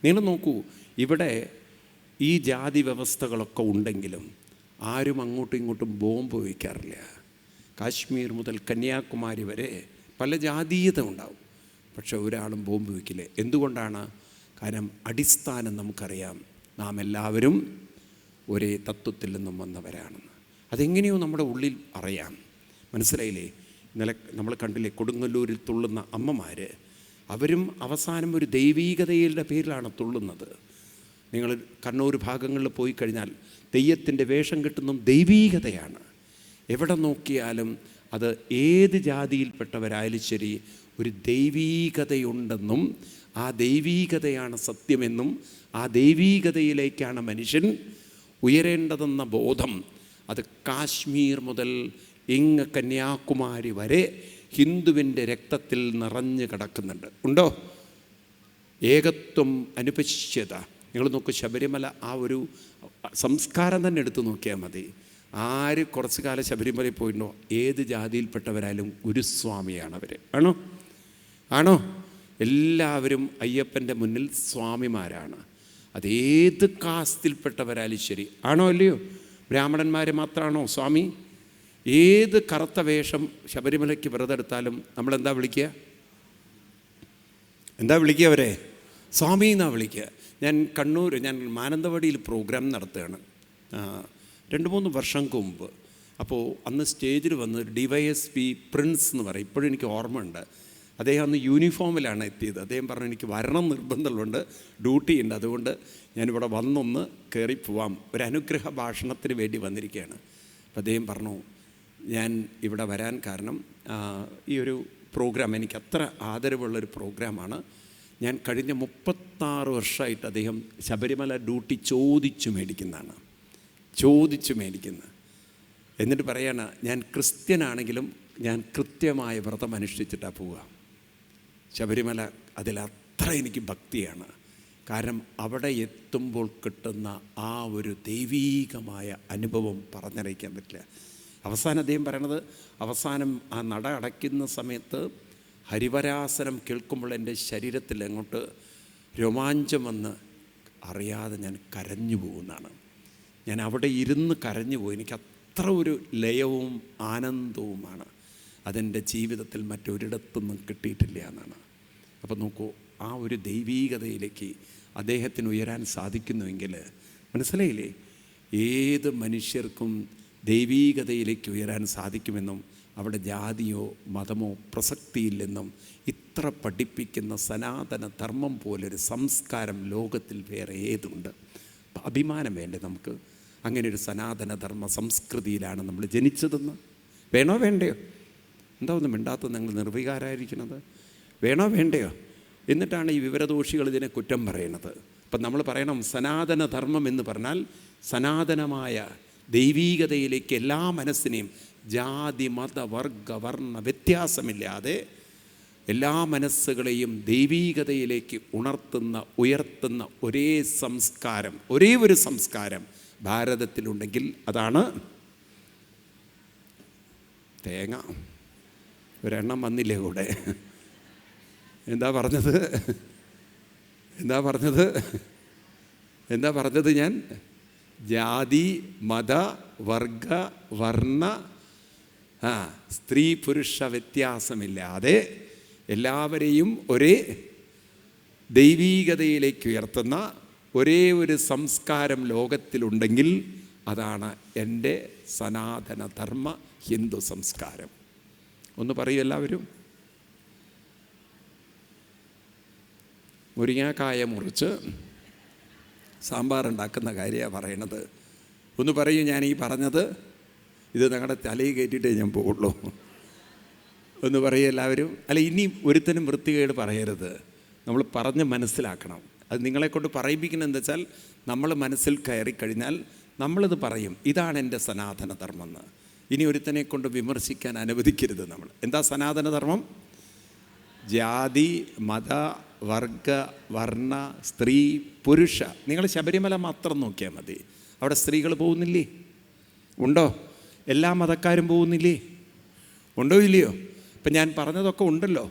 നിങ്ങൾ നോക്കൂ, ഇവിടെ ഈ ജാതി വ്യവസ്ഥകളൊക്കെ ഉണ്ടെങ്കിലും ആരും അങ്ങോട്ടും ഇങ്ങോട്ടും ബോംബ് വയ്ക്കാറില്ല. കാശ്മീർ മുതൽ കന്യാകുമാരി വരെ പല ജാതീയത ഉണ്ടാവും, പക്ഷെ ഒരാളും ബോംബ് വയ്ക്കില്ല. എന്തുകൊണ്ടാണ്? കാരണം അടിസ്ഥാനം നമുക്കറിയാം, നാം എല്ലാവരും ഒരേ തത്വത്തിൽ നിന്നും വന്നവരാണെന്ന്. അതെങ്ങനെയോ നമ്മുടെ ഉള്ളിൽ അറിയാം. മനസ്സിലായില്ലേ? ഇന്നലെ നമ്മൾ കണ്ടില്ലേ, കൊടുങ്ങല്ലൂരിൽ തുള്ളുന്ന അമ്മമാർ, അവരും അവസാനം ഒരു ദൈവീകതയുടെ പേരിലാണ് തുള്ളുന്നത്. നിങ്ങൾ കണ്ണൂർ ഭാഗങ്ങളിൽ പോയി കഴിഞ്ഞാൽ തെയ്യത്തിൻ്റെ വേഷം കിട്ടുന്നതും ദൈവീകതയാണ്. എവിടെ നോക്കിയാലും അത് ഏത് ജാതിയിൽപ്പെട്ടവരായാലും ശരി, ഒരു ദൈവീകതയുണ്ടെന്നും ആ ദൈവീകതയാണ് സത്യമെന്നും ആ ദൈവീകതയിലേക്കാണ് മനുഷ്യൻ ഉയരേണ്ടതെന്ന ബോധം അത് കാശ്മീർ മുതൽ ഇങ്ങ് കന്യാകുമാരി വരെ ഹിന്ദുവിൻ്റെ രക്തത്തിൽ നിറഞ്ഞു കിടക്കുന്നുണ്ട്. ഉണ്ടോ? ഏകത്വം, അനുപശ്യത. നിങ്ങൾ നോക്കൂ, ശബരിമല ആ ഒരു സംസ്കാരം തന്നെ എടുത്തു നോക്കിയാൽ മതി. ആര് കുറച്ച് കാലം ശബരിമലയിൽ പോയിട്ടുണ്ടോ, ഏത് ജാതിയിൽപ്പെട്ടവരായാലും ഗുരുസ്വാമിയാണ് അവർ. ആണോ? എല്ലാവരും അയ്യപ്പൻ്റെ മുന്നിൽ സ്വാമിമാരാണ്. അതേത് കാസ്റ്റിൽപ്പെട്ടവരായാലും ശരി. ആണോ അല്ലയോ? ബ്രാഹ്മണന്മാർ മാത്രമാണോ സ്വാമി? ഏത് കറുത്ത വേഷം ശബരിമലയ്ക്ക് വ്രതെടുത്താലും നമ്മളെന്താ വിളിക്കുക? അവരെ സ്വാമി എന്നാണ് വിളിക്കുക. ഞാൻ മാനന്തവാടിയിൽ പ്രോഗ്രാം നടത്തുകയാണ് 2-3 വർഷങ്ങൾക്ക് മുമ്പ്. അപ്പോൾ അന്ന് സ്റ്റേജിൽ വന്ന് DYSP പ്രിൻസ് എന്ന് പറയും, ഇപ്പോഴും എനിക്ക് ഓർമ്മയുണ്ട്. അദ്ദേഹം അന്ന് യൂണിഫോമിലാണ് എത്തിയത്. അദ്ദേഹം പറഞ്ഞു, എനിക്ക് വരണം നിർബന്ധമുണ്ട്, ഡ്യൂട്ടി ഉണ്ട്, അതുകൊണ്ട് ഞാനിവിടെ വന്നൊന്ന് കയറിപ്പോവാം, ഒരു അനുഗ്രഹ ഭാഷണത്തിന് വേണ്ടി വന്നിരിക്കുകയാണ്. അപ്പോൾ അദ്ദേഹം പറഞ്ഞു, ഞാൻ ഇവിടെ വരാൻ കാരണം ഈ ഒരു പ്രോഗ്രാം എനിക്ക് അത്ര ആദരവുള്ളൊരു പ്രോഗ്രാമാണ്. ഞാൻ കഴിഞ്ഞ 36 വർഷമായിട്ട് അദ്ദേഹം ശബരിമല ഡ്യൂട്ടി ചോദിച്ചു മേടിക്കുന്നതാണ്. എന്നിട്ട് പറയാണ്, ഞാൻ ക്രിസ്ത്യനാണെങ്കിലും ഞാൻ കൃത്യമായ വ്രതം അനുഷ്ഠിച്ചിട്ടാണ് പോവുക ശബരിമല. അതിലത്ര എനിക്ക് ഭക്തിയാണ്. കാരണം അവിടെ എത്തുമ്പോൾ കിട്ടുന്ന ആ ഒരു ദൈവീകമായ അനുഭവം പറഞ്ഞറിയിക്കാൻ പറ്റില്ല. അവസാനം അദ്ദേഹം പറയണത്, അവസാനം ആ നട അടയ്ക്കുന്ന സമയത്ത് ഹരിവരാസനം കേൾക്കുമ്പോൾ എൻ്റെ ശരീരത്തിൽ അങ്ങോട്ട് രോമാഞ്ചം വന്ന് അറിയാതെ ഞാൻ കരഞ്ഞു പോകുന്നതാണ്. ഞാൻ അവിടെ ഇരുന്ന് കരഞ്ഞു പോയി. എനിക്ക് അത്ര ഒരു ലയവും ആനന്ദവുമാണ്. അതെൻ്റെ ജീവിതത്തിൽ മറ്റൊരിടത്തൊന്നും കിട്ടിയിട്ടില്ല എന്നാണ്. അപ്പോൾ നോക്കൂ, ആ ഒരു ദൈവീകതയിലേക്ക് അദ്ദേഹത്തിന് ഉയരാൻ സാധിക്കുന്നുവെങ്കിൽ മനസ്സിലായില്ലേ, ഏത് മനുഷ്യർക്കും ദൈവീകതയിലേക്ക് ഉയരാൻ സാധിക്കുമെന്നും അവിടെ ജാതിയോ മതമോ പ്രസക്തിയില്ലെന്നും ഇത്ര പഠിപ്പിക്കുന്ന സനാതന ധർമ്മം പോലൊരു സംസ്കാരം ലോകത്തിൽ വേറെ ഏതുണ്ട്? അഭിമാനം വേണ്ടേ നമുക്ക്? അങ്ങനെ ഒരു സനാതന ധർമ്മ സംസ്കൃതിയിലാണ് നമ്മൾ ജനിച്ചതെന്ന്. വേണോ വേണ്ടയോ? എന്താ ഒന്നും മിണ്ടാത്തത്? നിങ്ങൾ നിർവികാരായിരിക്കുന്നത്? വേണോ വേണ്ടയോ? എന്നിട്ടാണ് ഈ വിവരദോഷികൾ ഇതിനെ കുറ്റം പറയുന്നത്. അപ്പം നമ്മൾ പറയണം, സനാതന ധർമ്മം എന്ന് പറഞ്ഞാൽ സനാതനമായ ദൈവീകതയിലേക്ക് എല്ലാ മനസ്സിനെയും ജാതി മത വർഗ വർണ്ണ വ്യത്യാസമില്ലാതെ എല്ലാ മനസ്സുകളെയും ദൈവീകതയിലേക്ക് ഉയർത്തുന്ന ഒരേ ഒരു സംസ്കാരം ഭാരതത്തിലുണ്ടെങ്കിൽ അതാണ് തേങ്ങ. ഒരെണ്ണം വന്നില്ലേ കൂടെ? എന്താ പറഞ്ഞത് ഞാൻ? ജാതി മത വർഗ വർണ്ണ സ്ത്രീ പുരുഷ വ്യത്യാസമില്ലാതെ എല്ലാവരെയും ഒരേ ദൈവീകതയിലേക്ക് ഉയർത്തുന്ന ഒരേ ഒരു സംസ്കാരം ലോകത്തിലുണ്ടെങ്കിൽ അതാണ് എൻ്റെ സനാതനധർമ്മ ഹിന്ദു സംസ്കാരം. ഒന്ന് പറയൂ എല്ലാവരും. മുരിങ്ങാക്കായ മുറിച്ച് സാമ്പാറുണ്ടാക്കുന്ന കാര്യമാണ് പറയണത്. ഒന്ന് പറയൂ, ഞാൻ ഈ പറഞ്ഞത് ഇത് നിങ്ങളുടെ തലയിൽ കയറ്റിയിട്ടേ ഞാൻ പോവുള്ളൂ. ഒന്ന് പറയൂ എല്ലാവരും. അല്ല, ഇനി ഒരുത്തനും വൃത്തികേട് പറയരുത്. നമ്മൾ പറഞ്ഞ് മനസ്സിലാക്കണം. അത് നിങ്ങളെക്കൊണ്ട് പറയിപ്പിക്കുന്നത് എന്താ വെച്ചാൽ, നമ്മൾ മനസ്സിൽ കയറിക്കഴിഞ്ഞാൽ നമ്മളിത് പറയും, ഇതാണ് എൻ്റെ സനാതനധർമ്മം എന്ന്. ഇനി ഒരുത്തനെ കൊണ്ട് വിമർശിക്കാൻ അനുവദിക്കരുത് നമ്മൾ. എന്താ സനാതനധർമ്മം? ജാതി മത വർഗ വർണ്ണ സ്ത്രീ പുരുഷ. നിങ്ങൾ ശബരിമല മാത്രം നോക്കിയാൽ മതി. അവിടെ സ്ത്രീകൾ പോകുന്നില്ലേ? ഉണ്ടോ? എല്ലാ മതക്കാരും പോകുന്നില്ലേ? ഉണ്ടോ ഇല്ലയോ? ഇപ്പം ഞാൻ പറഞ്ഞതൊക്കെ ഉണ്ടല്ലോ.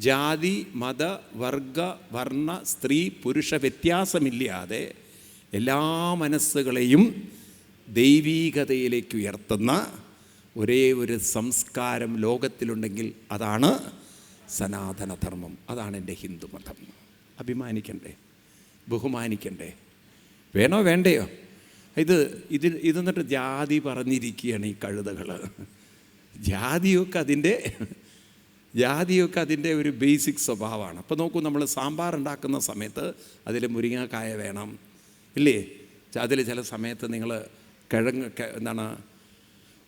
ജാതി മത വർഗ വർണ്ണ സ്ത്രീ പുരുഷ വ്യത്യാസമില്ലാതെ എല്ലാ മനസ്സുകളെയും ദൈവീകതയിലേക്ക് ഉയർത്തുന്ന ഒരേ ഒരു സംസ്കാരം ലോകത്തിലുണ്ടെങ്കിൽ അതാണ് സനാതനധർമ്മം, അതാണ് എൻ്റെ ഹിന്ദുമതം. അഭിമാനിക്കണ്ടേ? ബഹുമാനിക്കണ്ടേ? വേണോ വേണ്ടയോ? ഇതെന്നിട്ട് ജാതി പറഞ്ഞിരിക്കുകയാണ് ഈ കഴുതകൾ. ജാതിയൊക്കെ അതിൻ്റെ ഒരു ബേസിക് സ്വഭാവമാണ്. അപ്പോൾ നോക്കൂ, നമ്മൾ സാമ്പാർ ഉണ്ടാക്കുന്ന സമയത്ത് അതിൽ മുരിങ്ങക്കായ വേണം, ഇല്ലേ? അതിൽ ചില സമയത്ത് നിങ്ങൾ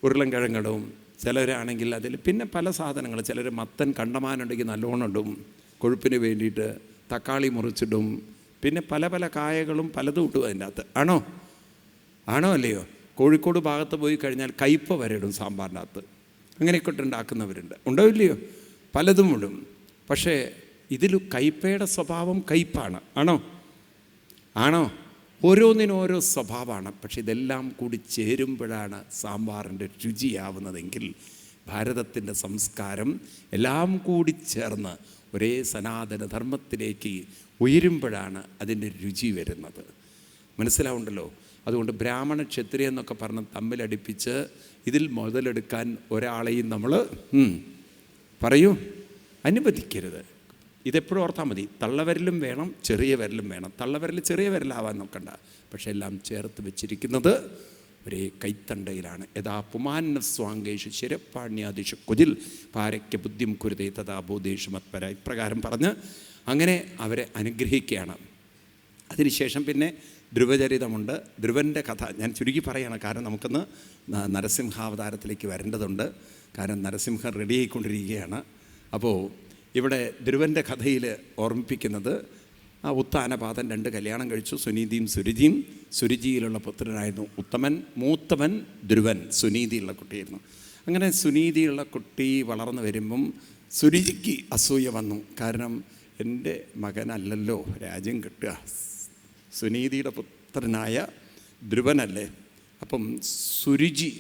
ഉരുളൻ കിഴങ്ങിടും, ചിലരാണെങ്കിൽ അതിൽ പിന്നെ പല സാധനങ്ങൾ, ചിലർ മത്തൻ കണ്ടമാനുണ്ടെങ്കിൽ നല്ലോണം ഇടും കൊഴുപ്പിന് വേണ്ടിയിട്ട്, തക്കാളി മുറിച്ചിടും, പിന്നെ പല പല കായകളും പലതും ഇട്ടും അതിൻ്റെ അകത്ത്. ആണോ അല്ലയോ? കോഴിക്കോട് ഭാഗത്ത് പോയി കഴിഞ്ഞാൽ കയ്പ വരെ ഇടും സാമ്പാറിൻ്റെ അകത്ത്. അങ്ങനെയൊക്കെ ഇട്ടുണ്ടാക്കുന്നവരുണ്ട്, ഉണ്ടോ ഇല്ലയോ? പലതും ഇടും. പക്ഷേ ഇതിൽ കയ്പയുടെ സ്വഭാവം കയ്പാണ്. ആണോ? ഓരോന്നിനും ഓരോ സ്വഭാവമാണ്. പക്ഷെ ഇതെല്ലാം കൂടി ചേരുമ്പോഴാണ് സാമ്പാറിൻ്റെ രുചിയാവുന്നതെങ്കിൽ ഭാരതത്തിൻ്റെ സംസ്കാരം എല്ലാം കൂടി ചേർന്ന് ഒരേ സനാതന ധർമ്മത്തിലേക്ക് ഉയരുമ്പോഴാണ് അതിൻ്റെ രുചി വരുന്നത്. മനസ്സിലാവുണ്ടല്ലോ? അതുകൊണ്ട് ബ്രാഹ്മണ ക്ഷത്രിയ എന്നൊക്കെ പറഞ്ഞ് തമ്മിലടിപ്പിച്ച് ഇതിൽ മുതലെടുക്കാൻ ഒരാളെയും നമ്മൾ അനുവദിക്കരുത്. ഇതെപ്പോഴും ഓർത്താൽ മതി. തള്ളവരലും വേണം, ചെറിയ വിരലും വേണം. തള്ളവരൽ ചെറിയ വിരലാവാൻ നോക്കണ്ട. പക്ഷെ എല്ലാം ചേർത്ത് വെച്ചിരിക്കുന്നത് ഒരേ കൈത്തണ്ടയിലാണ്. യഥാ പുമാന്ന സ്വാങ്കേഷു ശിരപ്പാണ്യാദിഷു കുജിൽ പാരയ്ക്ക് ബുദ്ധിം കുരുതേ തഥാ ബോധേഷു മത്പര, ഇപ്രകാരം പറഞ്ഞ് അങ്ങനെ അവരെ അനുഗ്രഹിക്കുകയാണ്. അതിനുശേഷം പിന്നെ ധ്രുവചരിതമുണ്ട്. ധ്രുവൻ്റെ കഥ ഞാൻ ചുരുക്കി പറയുകയാണ്, കാരണം നമുക്കൊന്ന് നരസിംഹാവതാരത്തിലേക്ക് വരേണ്ടതുണ്ട്. കാരണം നരസിംഹം റെഡി ആയിക്കൊണ്ടിരിക്കുകയാണ്. അപ്പോൾ ഇവിടെ ധ്രുവൻ്റെ കഥയിൽ ഓർമ്മിപ്പിക്കുന്നത്, ആ ഉത്താനപാദൻ 2 കല്യാണം കഴിച്ചു, സുനീതിയും സുരുചിയും. സുരുചിയിലുള്ള പുത്രനായിരുന്നു ഉത്തമൻ. മൂത്തവൻ ധ്രുവൻ, സുനീതിയുള്ള കുട്ടിയായിരുന്നു. അങ്ങനെ സുനീതിയുള്ള കുട്ടി വളർന്നു വരുമ്പം സുരുചിക്ക് അസൂയ വന്നു. കാരണം എൻ്റെ മകനല്ലല്ലോ രാജ്യം കിട്ടുക, സുനീതിയുടെ പുത്രനായ ധ്രുവനല്ലേ. അപ്പം സുരുചി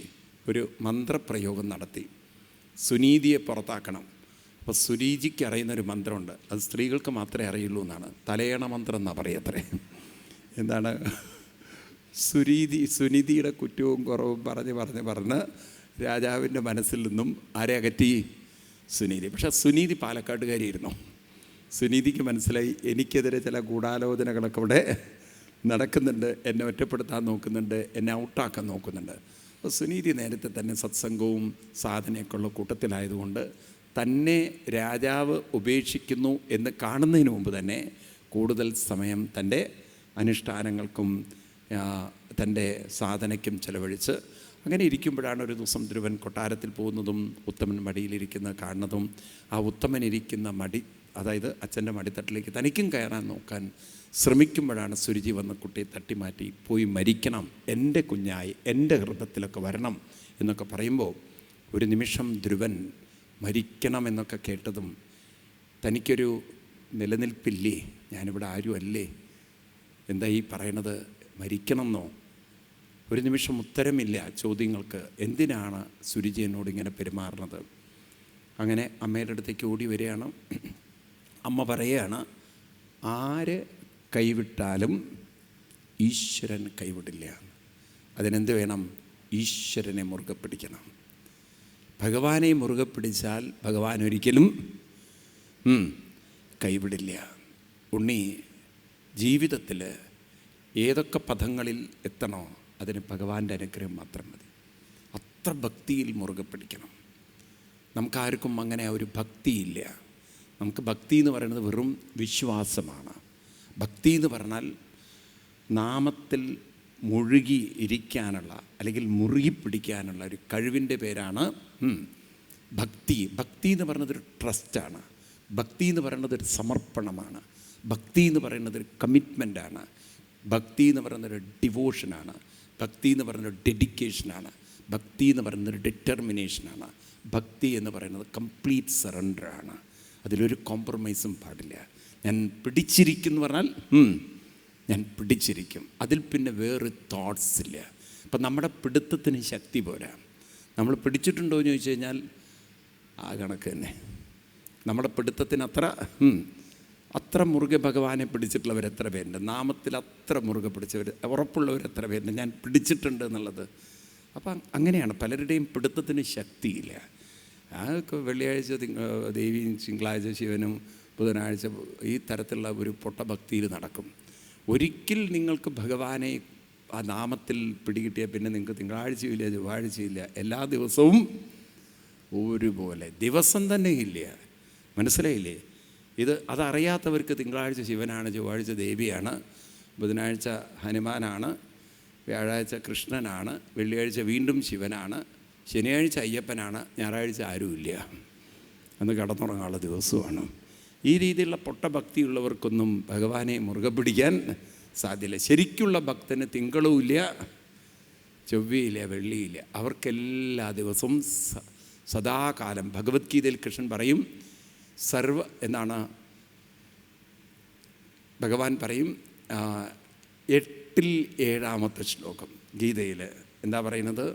ഒരു മന്ത്രപ്രയോഗം നടത്തി, സുനീതിയെ പുറത്താക്കണം. അപ്പോൾ സുരുചിക്ക് അറിയുന്നൊരു മന്ത്രമുണ്ട്, അത് സ്ത്രീകൾക്ക് മാത്രമേ അറിയുള്ളൂ എന്നാണ്. തലയണ മന്ത്രം എന്നാണ് പറയത്രേ. എന്താണ്? സുനീതിയുടെ കുറ്റവും കുറവും പറഞ്ഞ് രാജാവിൻ്റെ മനസ്സിൽ നിന്നും ആരെ അകറ്റി? സുനീതി. പക്ഷേ സുനീതി പാലക്കാട്ടുകാരിയായിരുന്നു. സുനീതിക്ക് മനസ്സിലായി എനിക്കെതിരെ ചില ഗൂഢാലോചനകളൊക്കെ ഇവിടെ നടക്കുന്നുണ്ട്, എന്നെ ഒറ്റപ്പെടുത്താൻ നോക്കുന്നുണ്ട്, എന്നെ ഔട്ടാക്കാൻ നോക്കുന്നുണ്ട്. അപ്പോൾ സുനീതി നേരത്തെ തന്നെ സത്സംഗവും സാധനയൊക്കെ ഉള്ള കൂട്ടത്തിലായതുകൊണ്ട് തന്നെ രാജാവ് ഉപേക്ഷിക്കുന്നു എന്ന് കാണുന്നതിന് മുമ്പ് തന്നെ കൂടുതൽ സമയം തൻ്റെ അനുഷ്ഠാനങ്ങൾക്കും തൻ്റെ സാധനയ്ക്കും ചെലവഴിച്ച് അങ്ങനെ ഇരിക്കുമ്പോഴാണ് ഒരു ദിവസം ധ്രുവൻ കൊട്ടാരത്തിൽ പോകുന്നതും ഉത്തമൻ മടിയിലിരിക്കുന്നത് കാണുന്നതും. ആ ഉത്തമൻ ഇരിക്കുന്ന മടി, അതായത് അച്ഛൻ്റെ മടിത്തട്ടിലേക്ക് തനിക്കും കയറാൻ നോക്കാൻ ശ്രമിക്കുമ്പോഴാണ് സുരുചി വന്ന് കുട്ടിയെ തട്ടിമാറ്റി, പോയി മരിക്കണം, എൻ്റെ കുഞ്ഞായി എൻ്റെ ഹൃദയത്തിലൊക്കെ വരണം എന്നൊക്കെ പറയുമ്പോൾ ഒരു നിമിഷം ധ്രുവൻ മരിക്കണം എന്നൊക്കെ കേട്ടതും തനിക്കൊരു നിലനിൽപ്പില്ലേ, ഞാനിവിടെ ആരും അല്ലേ, എന്താ ഈ പറയണത്, മരിക്കണമെന്നോ? ഒരു നിമിഷം ഉത്തരമില്ല ചോദ്യങ്ങൾക്ക്. എന്തിനാണ് സുരുചി എന്നോട് ഇങ്ങനെ പെരുമാറുന്നത്? അങ്ങനെ അമ്മയുടെ അടുത്തേക്ക് ഓടി വരികയാണ്. അമ്മ പറയുകയാണ്, ആര് കൈവിട്ടാലും ഈശ്വരൻ കൈവിടില്ല. അതിനെന്ത് വേണം? ഈശ്വരനെ മുറുകെ പിടിക്കണം. ഭഗവാനെ മുറുകെ പിടിച്ചാൽ ഭഗവാൻ ഒരിക്കലും കൈവിടില്ല. ഉണ്ണി ജീവിതത്തിൽ ഏതൊക്കെ പദങ്ങളിൽ എത്തണോ അതിന് ഭഗവാന്റെ അനുഗ്രഹം മാത്രം മതി. അത്ര ഭക്തിയിൽ മുറുകെ പിടിക്കണം. നമുക്കാർക്കും അങ്ങനെ ഒരു ഭക്തിയില്ല. നമുക്ക് ഭക്തി എന്ന് പറയുന്നത് വെറും വിശ്വാസമാണ്. ഭക്തി എന്ന് പറഞ്ഞാൽ നാമത്തിൽ മുഴുകി ഇരിക്കാനുള്ള അല്ലെങ്കിൽ മുറുകി പിടിക്കാനുള്ള ഒരു കഴിവിൻ്റെ പേരാണ് ഭക്തി. ഭക്തി എന്ന് പറയുന്നതൊരു ട്രസ്റ്റാണ്. ഭക്തി എന്ന് പറയുന്നത് ഒരു സമർപ്പണമാണ്. ഭക്തി എന്ന് പറയുന്നത് ഒരു കമ്മിറ്റ്മെൻറ്റാണ്. ഭക്തി എന്ന് പറയുന്നൊരു ഡിവോഷനാണ്. ഭക്തി എന്ന് പറയുന്നൊരു ഡെഡിക്കേഷനാണ്. ഭക്തി എന്ന് പറയുന്നൊരു ഡിറ്റർമിനേഷനാണ്. ഭക്തി എന്ന് പറയുന്നത് കംപ്ലീറ്റ് സറണ്ടറാണ്. അതിലൊരു കോംപ്രമൈസും പാടില്ല. ഞാൻ പിടിച്ചിരിക്കും എന്ന് പറഞ്ഞാൽ ഞാൻ പിടിച്ചിരിക്കും. അതിൽ പിന്നെ വേറെ തോട്ട്സ് ഇല്ല. അപ്പം നമ്മുടെ പിടുത്തത്തിന് ശക്തി പോരാ. നമ്മൾ പിടിച്ചിട്ടുണ്ടോ എന്ന് ചോദിച്ചു കഴിഞ്ഞാൽ ആ കണക്ക് തന്നെ. നമ്മുടെ പിടുത്തത്തിന് അത്ര മുറുകെ ഭഗവാനെ പിടിച്ചിട്ടുള്ളവരെത്ര പേരുണ്ട്? നാമത്തിൽ അത്ര മുറുകെ പിടിച്ചവർ, ഉറപ്പുള്ളവരെത്ര പേരുണ്ട്? ഞാൻ പിടിച്ചിട്ടുണ്ട് എന്നുള്ളത്. അപ്പം അങ്ങനെയാണ് പലരുടെയും പിടുത്തത്തിന് ശക്തിയില്ല. വെള്ളിയാഴ്ച ദേവിയും, തിങ്കളാഴ്ച ശിവനും, ബുധനാഴ്ച ഈ തരത്തിലുള്ള ഒരു പൊട്ടഭക്തിയിൽ നടക്കും. ഒരിക്കൽ നിങ്ങൾക്ക് ഭഗവാനെ ആ നാമത്തിൽ പിടികിട്ടിയാൽ പിന്നെ നിങ്ങൾക്ക് തിങ്കളാഴ്ചയില്ല, ചൊവ്വാഴ്ചയില്ല, എല്ലാ ദിവസവും ഒരുപോലെ, ദിവസം തന്നെ ഇല്ല. മനസ്സിലായില്ലേ? അതറിയാത്തവർക്ക് തിങ്കളാഴ്ച ശിവനാണ്, ചൊവ്വാഴ്ച ദേവിയാണ്, ബുധനാഴ്ച ഹനുമാനാണ്, വ്യാഴാഴ്ച കൃഷ്ണനാണ്, വെള്ളിയാഴ്ച വീണ്ടും ശിവനാണ്, ശനിയാഴ്ച അയ്യപ്പനാണ്, ഞായറാഴ്ച ആരുമില്ല, അന്ന് കടന്നുറങ്ങാനുള്ള ദിവസമാണ്. ഈ രീതിയിലുള്ള പൊട്ടഭക്തിയുള്ളവർക്കൊന്നും ഭഗവാനെ മുറുകെ പിടിക്കാൻ സാധ്യല്ല. ശരിക്കുള്ള ഭക്തന് തിങ്കളുമില്ല, ചൊവ്വയില്ല, വെള്ളിയില്ല. അവർക്കെല്ലാ ദിവസവും സദാകാലം ഭഗവത്ഗീതയിൽ കൃഷ്ണൻ പറയും, എന്നാണ് ഭഗവാൻ പറയും, 8-7 ശ്ലോകം ഗീതയിൽ എന്താ പറയുന്നത്?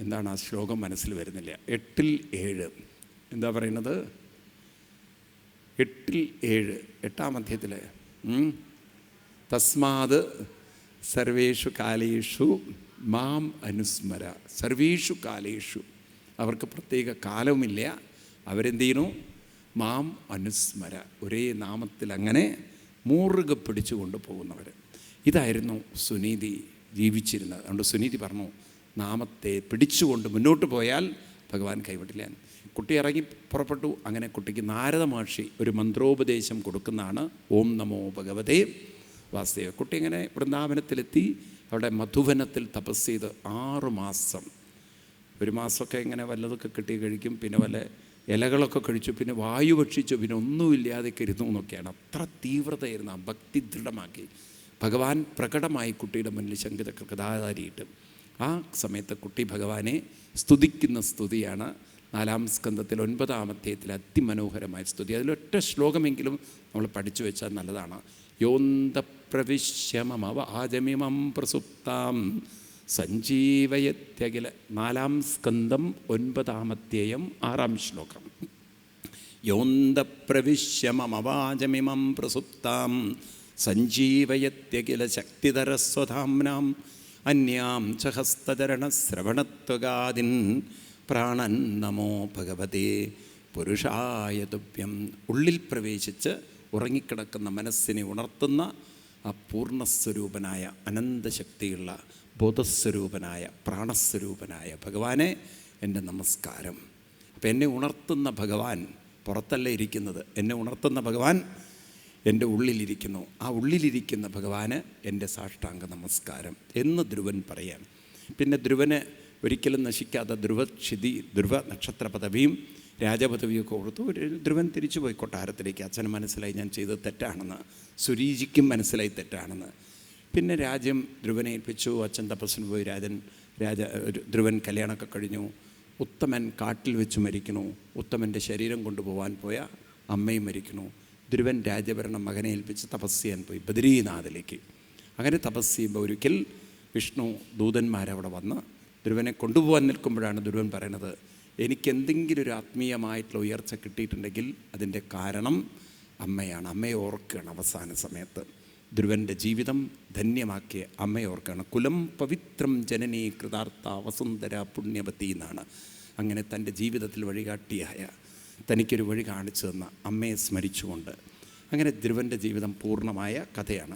എന്താണ് ആ ശ്ലോകം മനസ്സിൽ വരുന്നില്ല. 8-7 എന്താ പറയുന്നത്? 8-7 8-ാം അധ്യായത്തിൽ തസ്മാത് സർവേഷു കാലേഷു മാം അനുസ്മര. സർവേഷു കാലേഷു, അവർക്ക് പ്രത്യേക കാലവുമില്ല. അവരെന്ത് ചെയ്യണു? മാം അനുസ്മര, ഒരേ നാമത്തിൽ അങ്ങനെ മുറുകെ പിടിച്ചു കൊണ്ടുപോകുന്നവർ. ഇതായിരുന്നു സുനീതി ജീവിച്ചിരുന്നത്. അതുകൊണ്ട് സുനീതി പറഞ്ഞു, നാമത്തെ പിടിച്ചുകൊണ്ട് മുന്നോട്ട് പോയാൽ ഭഗവാൻ കൈവിടില്ല. കുട്ടി ഇറങ്ങി പുറപ്പെട്ടു. അങ്ങനെ കുട്ടിക്ക് നാരദ മഹർഷി ഒരു മന്ത്രോപദേശം കൊടുക്കുന്നതാണ്, ഓം നമോ ഭഗവതേ വാസുദേവ. കുട്ടി ഇങ്ങനെ വൃന്ദാവനത്തിലെത്തി. അവിടെ മധുവനത്തിൽ തപസ് ചെയ്ത് 6 മാസം. 1 മാസമൊക്കെ ഇങ്ങനെ വല്ലതൊക്കെ കിട്ടി കഴിക്കും, പിന്നെ വല്ല ഇലകളൊക്കെ കഴിച്ചു, പിന്നെ വായു ഭക്ഷിച്ചു, പിന്നെ ഒന്നുമില്ലാതെയൊക്കെ ഇരുന്നു എന്നൊക്കെയാണ്. അത്ര തീവ്രതയായിരുന്നു. ആ ഭക്തി ദൃഢമാക്കി ഭഗവാൻ പ്രകടമായി കുട്ടിയുടെ മുന്നിൽ ശങ്കിത കഥാധാരിയിട്ട്. ആ സമയത്ത് കുട്ടി ഭഗവാനെ സ്തുതിക്കുന്ന സ്തുതിയാണ് 4-ാം സ്കന്ധത്തിൽ 9-ാം അധ്യായത്തിൽ അതിമനോഹരമായ സ്തുതി. അതിലൊറ്റ ശ്ലോകമെങ്കിലും നമ്മൾ പഠിച്ചു വെച്ചാൽ നല്ലതാണ്. യോന്തപ്രവിശ്യമവാചമിമം പ്രസുപ്താം സഞ്ജീവയത്യഖില. 4-ാം സ്കന്ധം 9-ാം അധ്യായം 6-ാം ശ്ലോകം. യോന്തപ്രവിശ്യമവാചമിമം പ്രസുപ്താം സഞ്ജീവയത്യഖില ശക്തിധരസ്വധാംനാം അന്യാം ച ഹസ്തചരണശ്രവണത്വഗാദിൻ പ്രാണൻ നമോ ഭഗവതേ പുരുഷായ തുഭ്യം. ഉള്ളിൽ പ്രവേശിച്ച് ഉറങ്ങിക്കിടക്കുന്ന മനസ്സിനെ ഉണർത്തുന്ന ആ പൂർണ്ണസ്വരൂപനായ അനന്തശക്തിയുള്ള ബോധസ്വരൂപനായ പ്രാണസ്വരൂപനായ ഭഗവാനെ എൻ്റെ നമസ്കാരം. അപ്പം എന്നെ ഉണർത്തുന്ന ഭഗവാൻ പുറത്തല്ല ഇരിക്കുന്നത്. എന്നെ ഉണർത്തുന്ന ഭഗവാൻ എൻ്റെ ഉള്ളിലിരിക്കുന്നു. ആ ഉള്ളിലിരിക്കുന്ന ഭഗവാന് എൻ്റെ സാഷ്ടാംഗ നമസ്കാരം എന്ന് ധ്രുവൻ പറയാൻ. പിന്നെ ധ്രുവന് ഒരിക്കലും നശിക്കാത്ത ധ്രുവ നക്ഷത്ര പദവിയും രാജപദവിയൊക്കെ കൊടുത്തു. ധ്രുവൻ തിരിച്ചുപോയി കൊട്ടാരത്തിലേക്ക്. അച്ഛന് മനസ്സിലായി ഞാൻ ചെയ്തത് തെറ്റാണെന്ന്, സുരീജിക്കും മനസ്സിലായി തെറ്റാണെന്ന്. പിന്നെ രാജ്യം ധ്രുവനെ ഏൽപ്പിച്ചു. അച്ഛൻ തപസ്സിന് പോയി. ധ്രുവൻ കല്യാണമൊക്കെ കഴിഞ്ഞു. ഉത്തമൻ കാട്ടിൽ വെച്ച് മരിക്കണു. ഉത്തമൻ്റെ ശരീരം കൊണ്ടുപോകാൻ പോയ അമ്മയും മരിക്കണു. ധ്രുവൻ രാജ്യഭരണം മകനെ ഏൽപ്പിച്ച് തപസ് ചെയ്യാൻ പോയി ബദരീനാഥിലേക്ക്. അങ്ങനെ തപസ് ചെയ്യുമ്പോൾ ഒരിക്കൽ വിഷ്ണു ദൂതന്മാരവിടെ വന്ന് ധ്രുവനെ കൊണ്ടുപോകാൻ നിൽക്കുമ്പോഴാണ് ധ്രുവൻ പറയണത്, എനിക്കെന്തെങ്കിലും ഒരു ആത്മീയമായിട്ടുള്ള ഉയർച്ച കിട്ടിയിട്ടുണ്ടെങ്കിൽ അതിൻ്റെ കാരണം അമ്മയാണ്. അമ്മയെ ഓർക്കുകയാണ്. അവസാന സമയത്ത് ധ്രുവൻ്റെ ജീവിതം ധന്യമാക്കിയ അമ്മയെ ഓർക്കുകയാണ്. കുലം പവിത്രം ജനനീ കൃതാർത്ഥ വസുന്ധര പുണ്യവതി എന്നാണ്. അങ്ങനെ തൻ്റെ ജീവിതത്തിൽ വഴികാട്ടിയായ, തനിക്കൊരു വഴി കാണിച്ചു തന്ന അമ്മയെ സ്മരിച്ചുകൊണ്ട് അങ്ങനെ ധ്രുവൻ്റെ ജീവിതം പൂർണ്ണമായ കഥയാണ്.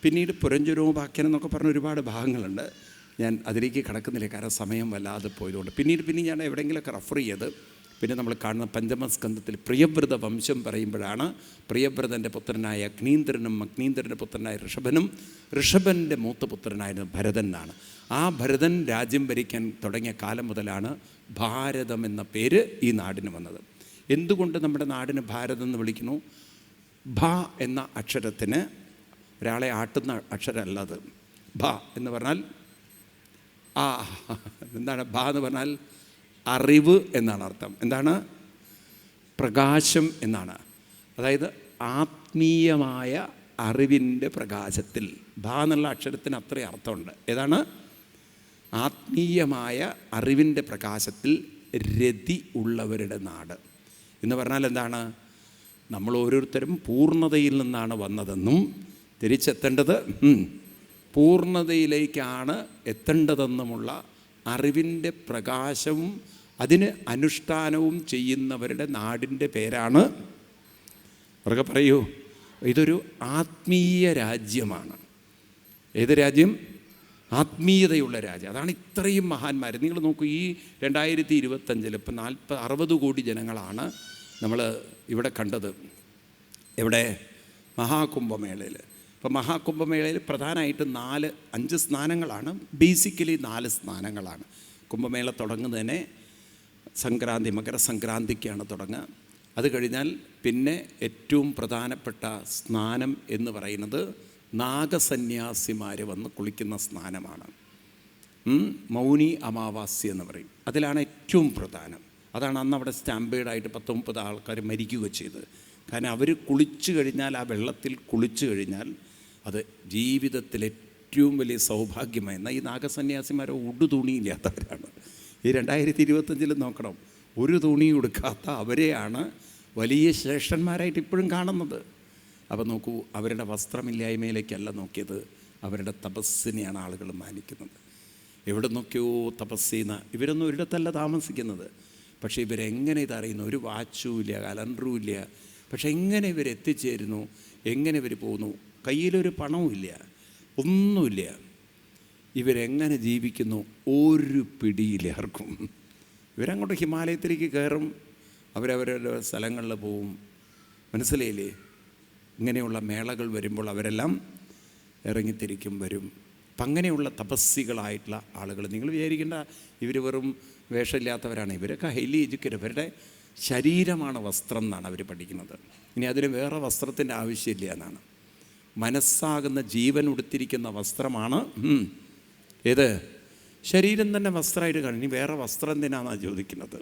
പിന്നീട് പുരഞ്ജരോപാഖ്യാനം എന്നൊക്കെ പറഞ്ഞ ഒരുപാട് ഭാഗങ്ങളുണ്ട്. ഞാൻ അതിലേക്ക് കടക്കുന്നില്ല, കാരണം സമയം വല്ലാതെ പോയതുകൊണ്ട്. പിന്നീട് ഞാൻ എവിടെയെങ്കിലുമൊക്കെ റെഫർ ചെയ്ത് പിന്നെ നമ്മൾ കാണുന്ന 5-ാം സ്കന്ധത്തിൽ പ്രിയവ്രത വംശം പറയുമ്പോഴാണ് പ്രിയവ്രതൻ്റെ പുത്രനായ അഗ്നീന്ദ്രനും അഗ്നീന്ദ്രൻ്റെ പുത്രനായ ഋഷഭൻ്റെ മൂത്ത പുത്രനായിരുന്നു ഭരതൻ എന്നാണ്. ആ ഭരതൻ രാജ്യം ഭരിക്കാൻ തുടങ്ങിയ കാലം മുതലാണ് ഭാരതം എന്ന പേര് ഈ നാടിന് വന്നത്. എന്തുകൊണ്ട് നമ്മുടെ നാടിന് ഭാരതം എന്ന് വിളിക്കുന്നു? ഭ എന്ന അക്ഷരത്തിന്, ഒരാളെ ആട്ടുന്ന അക്ഷരമല്ല അത്. ഭ എന്ന് പറഞ്ഞാൽ എന്താണ്? ഭ എന്ന് പറഞ്ഞാൽ അറിവ് എന്നാണ് അർത്ഥം. എന്താണ്? പ്രകാശം എന്നാണ്. അതായത് ആത്മീയമായ അറിവിൻ്റെ പ്രകാശത്തിൽ. ഭ എന്നുള്ള അക്ഷരത്തിന് അത്രയും അർത്ഥമുണ്ട്. ഏതാണ്? ആത്മീയമായ അറിവിൻ്റെ പ്രകാശത്തിൽ രതി ഉള്ളവരുടെ നാട്. എന്ന് പറഞ്ഞാൽ എന്താണ്? നമ്മൾ ഓരോരുത്തരും പൂർണ്ണതയിൽ നിന്നാണ് വന്നതെന്നും തിരിച്ചെത്തേണ്ടത് പൂർണ്ണതയിലേക്കാണ് എത്തേണ്ടതെന്നുമുള്ള അറിവിൻ്റെ പ്രകാശവും അതിന് അനുഷ്ഠാനവും ചെയ്യുന്നവരുടെ നാടിൻ്റെ പേരാണ്, അവർക്ക് പറയൂ, ഇതൊരു ആത്മീയ രാജ്യമാണ്. ഏത് രാജ്യം? ആത്മീയതയുള്ള രാജ്യം. അതാണ് ഇത്രയും മഹാന്മാർ. നിങ്ങൾ നോക്കൂ, ഈ 2025 ഇപ്പം 60 കോടി ജനങ്ങളാണ് നമ്മൾ ഇവിടെ കണ്ടത്. എവിടെ? മഹാകുംഭമേളയിൽ. ഇപ്പം മഹാകുംഭമേളയിൽ പ്രധാനമായിട്ട് 5 സ്നാനങ്ങളാണ്. ബേസിക്കലി 4 സ്നാനങ്ങളാണ്. കുംഭമേള തുടങ്ങുന്നതിനെ സംക്രാന്തി, മകരസംക്രാന്തിക്കാണ് തുടങ്ങുക. അത് കഴിഞ്ഞാൽ പിന്നെ ഏറ്റവും പ്രധാനപ്പെട്ട സ്നാനം എന്ന് പറയുന്നത് നാഗസന്യാസിമാർ വന്ന് കുളിക്കുന്ന സ്നാനമാണ്. മൗനി അമാവാസ്യ എന്ന് പറയും. അതിലാണ് ഏറ്റവും പ്രധാനം. അതാണ് അന്ന് അവിടെ സ്റ്റാമ്പേഡായിട്ട് 10-30 ആൾക്കാർ മരിക്കുക ചെയ്തത്. കാരണം അവർ കുളിച്ചു കഴിഞ്ഞാൽ, ആ വെള്ളത്തിൽ കുളിച്ചു കഴിഞ്ഞാൽ അത് ജീവിതത്തിൽ ഏറ്റവും വലിയ സൗഭാഗ്യമായി. എന്നാൽ ഈ നാഗസന്യാസിമാർ ഉടുതുണിയില്ലാത്തവരാണ്. ഈ 2025 നോക്കണം, ഒരു തുണി ഉടുക്കാത്ത അവരെയാണ് വലിയ ശ്രേഷ്ഠന്മാരായിട്ട് ഇപ്പോഴും കാണുന്നത്. അപ്പോൾ നോക്കൂ, അവരുടെ വസ്ത്രമില്ലായ്മയിലേക്കല്ല നോക്കിയത്, അവരുടെ തപസ്സിനെയാണ് ആളുകൾ മാനിക്കുന്നത്. എവിടെ നോക്കിയോ തപസ് ചെയ്യുന്ന ഇവരൊന്നും ഒരിടത്തല്ല താമസിക്കുന്നത്. പക്ഷേ ഇവരെങ്ങനെ ഇതറിയുന്നു? ഒരു വാച്ചും ഇല്ല, കലണ്ടറും ഇല്ല. പക്ഷെ എങ്ങനെ ഇവരെത്തിച്ചേരുന്നു? എങ്ങനെ ഇവർ പോകുന്നു? കയ്യിലൊരു പണവും ഇല്ല, ഒന്നുമില്ല. ഇവരെങ്ങനെ ജീവിക്കുന്നു? ഒരു പിടിയില്ല ആർക്കും. ഇവരങ്ങോട്ട് ഹിമാലയത്തിലേക്ക് കയറും, അവരവരുടെ സ്ഥലങ്ങളിൽ പോവും. മനസ്സിലായില്ലേ? ഇങ്ങനെയുള്ള മേളകൾ വരുമ്പോൾ അവരെല്ലാം ഇറങ്ങിത്തിരിക്കും, വരും. അപ്പം അങ്ങനെയുള്ള തപസ്സികളായിട്ടുള്ള ആളുകൾ, നിങ്ങൾ വിചാരിക്കേണ്ട ഇവർ വെറും വേഷമില്ലാത്തവരാണ്. ഇവരൊക്കെ ഹൈലി എഡ്യൂക്കേറ്റഡ്. ഇവരുടെ ശരീരമാണ് വസ്ത്രം എന്നാണ് അവർ പഠിക്കുന്നത്. ഇനി അതിന് വേറെ വസ്ത്രത്തിൻ്റെ ആവശ്യമില്ല എന്നാണ്. മനസ്സാകുന്ന ജീവൻ ഉടുത്തിരിക്കുന്ന വസ്ത്രമാണ് ഏത്? ശരീരം തന്നെ വസ്ത്രമായിട്ട് കാണും. ഇനി വേറെ വസ്ത്രം എന്തിനാണെന്നാണ് ചോദിക്കുന്നത്.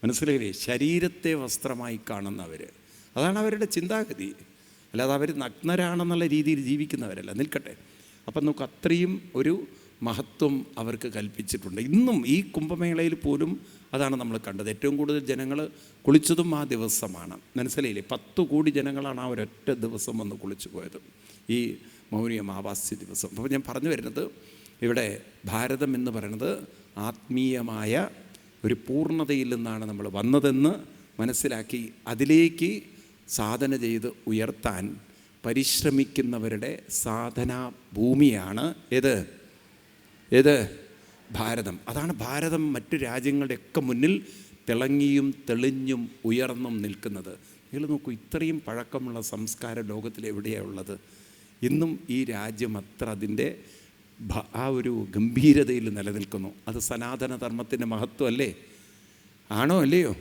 മനസ്സിലായില്ലേ? ശരീരത്തെ വസ്ത്രമായി കാണുന്നവർ, അതാണ് അവരുടെ ചിന്താഗതി. അല്ലാതെ അവർ നഗ്നരാണെന്നുള്ള രീതിയിൽ ജീവിക്കുന്നവരല്ല. നിൽക്കട്ടെ. അപ്പം നമുക്ക് അത്രയും ഒരു മഹത്വം അവർക്ക് കൽപ്പിച്ചിട്ടുണ്ട്. ഇന്നും ഈ കുംഭമേളയിൽ പോലും അതാണ് നമ്മൾ കണ്ടത്. ഏറ്റവും കൂടുതൽ ജനങ്ങൾ കുളിച്ചതും ആ ദിവസമാണ്. മനസ്സിലായില്ലേ? 10 കോടി ജനങ്ങളാണ് ആ ഒരൊറ്റ ദിവസം വന്ന് കുളിച്ചു പോയത്, ഈ മൗനി അമാവാസ്യ ദിവസം. അപ്പോൾ ഞാൻ പറഞ്ഞു വരുന്നത്, ഇവിടെ ഭാരതം എന്ന് പറയുന്നത് ആത്മീയമായ ഒരു പൂർണ്ണതയിൽ നിന്നാണ് നമ്മൾ വന്നതെന്ന് മനസ്സിലാക്കി അതിലേക്ക് സാധന ചെയ്ത് ഉയർത്താൻ പരിശ്രമിക്കുന്നവരുടെ സാധനാ ഭൂമിയാണ് ഏത് ഭാരതം. അതാണ് ഭാരതം മറ്റു രാജ്യങ്ങളുടെയൊക്കെ മുന്നിൽ തിളങ്ങിയും തെളിഞ്ഞും ഉയർന്നും നിൽക്കുന്നത്. നിങ്ങൾ നോക്കൂ, ഇത്രയും പഴക്കമുള്ള സംസ്കാര ലോകത്തിൽ എവിടെയാണ് ഉള്ളത്? ഇന്നും ഈ രാജ്യം അത്ര അതിൻ്റെ ആ ഒരു ഗംഭീരതയിൽ നിലനിൽക്കുന്നു. അത് സനാതനധർമ്മത്തിൻ്റെ മഹത്വമല്ലേ? ആണോ അല്ലയോ?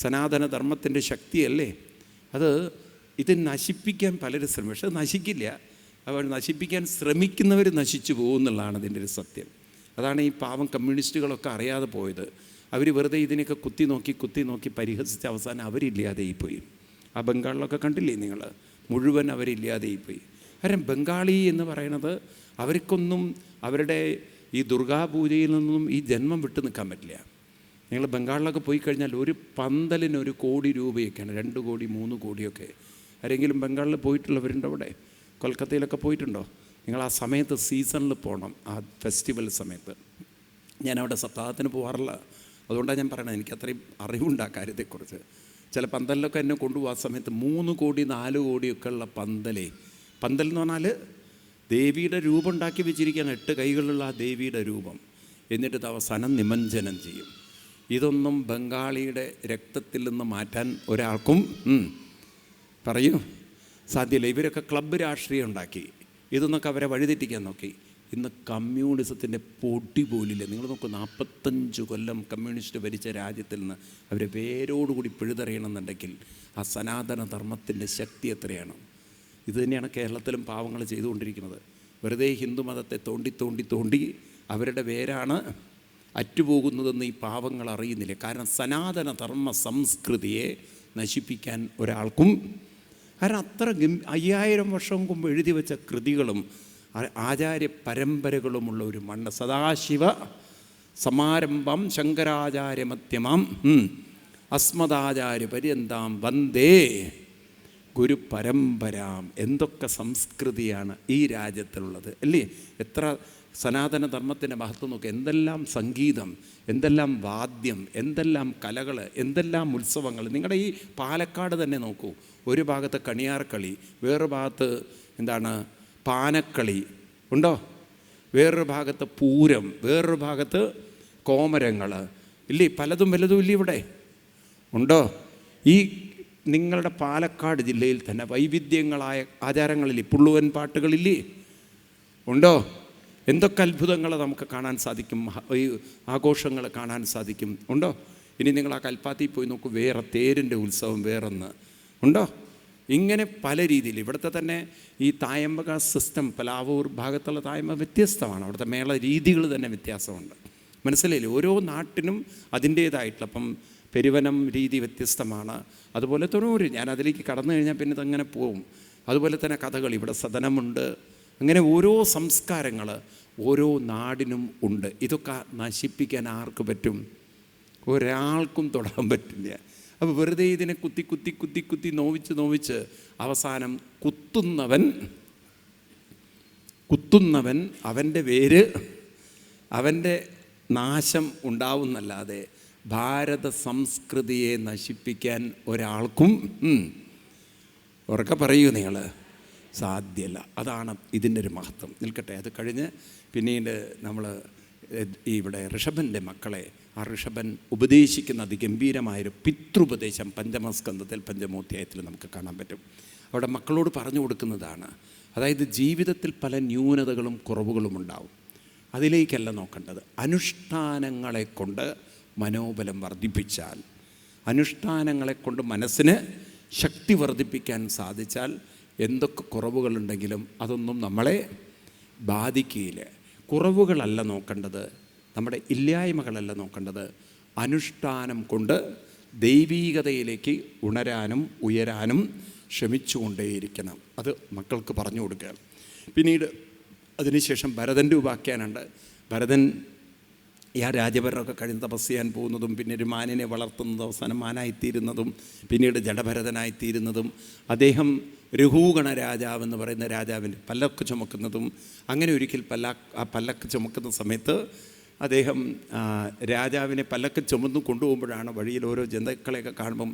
സനാതനധർമ്മത്തിൻ്റെ ശക്തിയല്ലേ അത്? ഇത് നശിപ്പിക്കാൻ പലരും ശ്രമിക്കും, പക്ഷെ അത് നശിക്കില്ല. അവർ നശിപ്പിക്കാൻ ശ്രമിക്കുന്നവർ നശിച്ചു പോകുമെന്നുള്ളതാണ് ഇതിൻ്റെ ഒരു സത്യം. അതാണ് ഈ പാവം കമ്മ്യൂണിസ്റ്റുകളൊക്കെ അറിയാതെ പോയത്. അവർ വെറുതെ ഇതിനെയൊക്കെ കുത്തി നോക്കി പരിഹസിച്ച അവസാനം അവരില്ലാതെയായിപ്പോയി. ആ ബംഗാളിലൊക്കെ കണ്ടില്ലേ നിങ്ങൾ? മുഴുവൻ അവരില്ലാതെയായിപ്പോയി. കാരണം ബംഗാളി എന്ന് പറയുന്നത് അവർക്കൊന്നും അവരുടെ ഈ ദുർഗാപൂജയിൽ നിന്നും ഈ ജന്മം വിട്ടു നിൽക്കാൻ പറ്റില്ല. നിങ്ങൾ ബംഗാളിലൊക്കെ പോയി കഴിഞ്ഞാൽ ഒരു പന്തലിന് 1 കോടി രൂപയൊക്കെയാണ്, 2 കോടി 3 കോടിയൊക്കെ. ആരെങ്കിലും ബംഗാളിൽ പോയിട്ടുള്ളവരുണ്ടോ? അവിടെ കൊൽക്കത്തയിലൊക്കെ പോയിട്ടുണ്ടോ? നിങ്ങൾ ആ സമയത്ത് സീസണിൽ പോകണം, ആ ഫെസ്റ്റിവൽ സമയത്ത്. ഞാനവിടെ സപ്താഹത്തിന് പോകാറില്ല, അതുകൊണ്ടാണ് ഞാൻ പറയണത്. എനിക്ക് അത്രയും അറിവുണ്ട് ആ കാര്യത്തെക്കുറിച്ച്. ചില പന്തലിലൊക്കെ എന്നെ കൊണ്ടുപോകും. ആ സമയത്ത് 3 കോടി 4 കോടിയൊക്കെ ഉള്ള പന്തൽ എന്ന് പറഞ്ഞാൽ ദേവിയുടെ രൂപം ഉണ്ടാക്കി വെച്ചിരിക്കുകയാണ്, 8 കൈകളുള്ള ആ ദേവിയുടെ രൂപം. എന്നിട്ട് അവസാനം നിമഞ്ജനം ചെയ്യും. ഇതൊന്നും ബംഗാളിയുടെ രക്തത്തിൽ നിന്ന് മാറ്റാൻ ഒരാൾക്കും പറയൂ സാധ്യമല്ല. ഇവരൊക്കെ ക്ലബ്ബ് രാഷ്ട്രീയം ഉണ്ടാക്കി ഇതൊന്നൊക്കെ അവരെ വഴിതെറ്റിക്കാൻ നോക്കി. ഇന്ന് കമ്മ്യൂണിസത്തിൻ്റെ പൊടി പോലില്ല. നിങ്ങൾ നോക്കൂ, 45 കൊല്ലം കമ്മ്യൂണിസ്റ്റ് ഭരിച്ച രാജ്യത്തിൽ നിന്ന് അവരെ വേരോടുകൂടി പിഴുതെറിയണമെന്നുണ്ടെങ്കിൽ ആ സനാതന ധർമ്മത്തിൻ്റെ ശക്തി എത്രയാണ്? ഇത് തന്നെയാണ് കേരളത്തിലും പാവങ്ങൾ ചെയ്തുകൊണ്ടിരിക്കുന്നത്. വെറുതെ ഹിന്ദു മതത്തെ തോണ്ടി അവരുടെ വേരാണ് അറ്റുപോകുന്നതെന്ന് ഈ പാവങ്ങൾ അറിയുന്നില്ല. കാരണം സനാതന ധർമ്മ സംസ്കൃതിയെ നശിപ്പിക്കാൻ ഒരാൾക്കും, കാരണം അത്ര 5000 വർഷം മുമ്പ് എഴുതി വെച്ച കൃതികളും ആചാര്യ പരമ്പരകളുമുള്ള ഒരു മണ്ണ്. സദാശിവ സമാരംഭം ശങ്കരാചാര്യമധ്യമാം അസ്മദാചാര്യ പര്യന്താം വന്ദേ ഗുരു പരമ്പരാം. എന്തൊക്കെ സംസ്കൃതിയാണ് ഈ രാജ്യത്തിലുള്ളത് അല്ലേ? എത്ര സനാതന ധർമ്മത്തിൻ്റെ മഹത്വം നോക്കുക. എന്തെല്ലാം സംഗീതം, എന്തെല്ലാം വാദ്യം, എന്തെല്ലാം കലകൾ, എന്തെല്ലാം ഉത്സവങ്ങൾ. നിങ്ങളുടെ ഈ പാലക്കാട് തന്നെ നോക്കൂ. ഒരു ഭാഗത്ത് കണിയാർക്കളി, വേറൊരു ഭാഗത്ത് എന്താണ് പാനക്കളി ഉണ്ടോ, വേറൊരു ഭാഗത്ത് പൂരം, വേറൊരു ഭാഗത്ത് കോമരങ്ങൾ ഇല്ലേ, പലതും വലുതും ഇല്ലേ ഇവിടെ ഉണ്ടോ? ഈ നിങ്ങളുടെ പാലക്കാട് ജില്ലയിൽ തന്നെ വൈവിധ്യങ്ങളായ ആചാരങ്ങളില്ലേ, പുള്ളുവൻ പാട്ടുകളില്ലേ ഉണ്ടോ? എന്തൊക്കെ അത്ഭുതങ്ങൾ നമുക്ക് കാണാൻ സാധിക്കും, ഈ ആഘോഷങ്ങൾ കാണാൻ സാധിക്കും ഉണ്ടോ? ഇനി നിങ്ങൾ ആ കൽപ്പാത്തി പോയി നോക്കൂ, വേറെ തേരിൻ്റെ ഉത്സവം വേറൊന്ന് ഉണ്ടോ? ഇങ്ങനെ പല രീതിയിൽ ഇവിടുത്തെ തന്നെ ഈ തായമ്പക സിസ്റ്റം, പലാവൂർ ഭാഗത്തുള്ള തായമ്പ വ്യത്യസ്തമാണ്. അവിടുത്തെ മേള രീതികൾ തന്നെ വ്യത്യാസമുണ്ട്. മനസ്സിലായില്ലേ? ഓരോ നാട്ടിനും അതിൻ്റേതായിട്ടുള്ള, അപ്പം പെരുവനം രീതി വ്യത്യസ്തമാണ്. അതുപോലെ തൊണ്ണൂറ്, ഞാൻ അതിലേക്ക് കടന്നു കഴിഞ്ഞാൽ പിന്നെ ഇതങ്ങനെ പോവും. അതുപോലെ തന്നെ കഥകളി, ഇവിടെ സദനമുണ്ട്. അങ്ങനെ ഓരോ സംസ്കാരങ്ങൾ ഓരോ നാടിനും ഉണ്ട്. ഇതൊക്കെ നശിപ്പിക്കാൻ ആർക്ക് പറ്റും? ഒരാൾക്കും തൊടാൻ പറ്റില്ല. അപ്പോൾ വെറുതെ ഇതിനെ കുത്തി കുത്തി കുത്തി കുത്തി നോവിച്ച് അവസാനം കുത്തുന്നവൻ അവൻ്റെ വേര്, അവൻ്റെ നാശം ഉണ്ടാവുന്നല്ലാതെ ഭാരത സംസ്കൃതിയെ നശിപ്പിക്കാൻ ഒരാൾക്കും ഉറക്കെ പറയൂ നിങ്ങൾ, സാധ്യമല്ല. അതാണ് ഇതിൻ്റെ ഒരു മഹത്വം. നിൽക്കട്ടെ. അത് കഴിഞ്ഞ് പിന്നീട് നമ്മൾ ഇവിടെ ഋഷഭൻ്റെ മക്കളെ, ആ ഋഷഭൻ ഉപദേശിക്കുന്ന അതിഗംഭീരമായൊരു പിതൃപദേശം പഞ്ചമസ്കന്ധത്തിൽ 5-ാം അധ്യായത്തിൽ നമുക്ക് കാണാൻ പറ്റും. അവിടെ മക്കളോട് പറഞ്ഞു കൊടുക്കുന്നതാണ്. അതായത് ജീവിതത്തിൽ പല ന്യൂനതകളും കുറവുകളും ഉണ്ടാവും. അതിലേക്കല്ല നോക്കേണ്ടത്. അനുഷ്ഠാനങ്ങളെ കൊണ്ട് മനോബലം വർദ്ധിപ്പിച്ചാൽ, അനുഷ്ഠാനങ്ങളെ കൊണ്ട് മനസ്സിന് ശക്തി വർദ്ധിപ്പിക്കാൻ സാധിച്ചാൽ എന്തൊക്കെ കുറവുകളുണ്ടെങ്കിലും അതൊന്നും നമ്മളെ ബാധിക്കുകയില്ല. കുറവുകളല്ല നോക്കേണ്ടത്, നമ്മുടെ ഇല്ലായ്മകളല്ല നോക്കേണ്ടത്. അനുഷ്ഠാനം കൊണ്ട് ദൈവീകതയിലേക്ക് ഉണരാനും ഉയരാനും ശ്രമിച്ചുകൊണ്ടേയിരിക്കണം. അത് മക്കൾക്ക് പറഞ്ഞു കൊടുക്കുക. പിന്നീട് അതിനുശേഷം ഭരതൻ്റെ ഉപാഖ്യാനുണ്ട്. ഭരതൻ ആ രാജഭരണമൊക്കെ കഴിഞ്ഞ് തപസ് ചെയ്യാൻ പോകുന്നതും, പിന്നെ ഒരു മാനിനെ വളർത്തുന്നതും, അവസാനം മാനായിത്തീരുന്നതും, പിന്നീട് ജഡഭരതനായിത്തീരുന്നതും, അദ്ദേഹം രഘൂഗണ രാജാവെന്ന് പറയുന്ന രാജാവിൻ്റെ പല്ലക്ക് ചുമക്കുന്നതും. അങ്ങനെ ഒരിക്കൽ ആ പല്ലക്ക് ചുമക്കുന്ന സമയത്ത് അദ്ദേഹം രാജാവിനെ പല്ലക്ക് ചുമന്നു കൊണ്ടുപോകുമ്പോഴാണ് വഴിയിൽ ഓരോ ജന്തുക്കളെയൊക്കെ കാണുമ്പം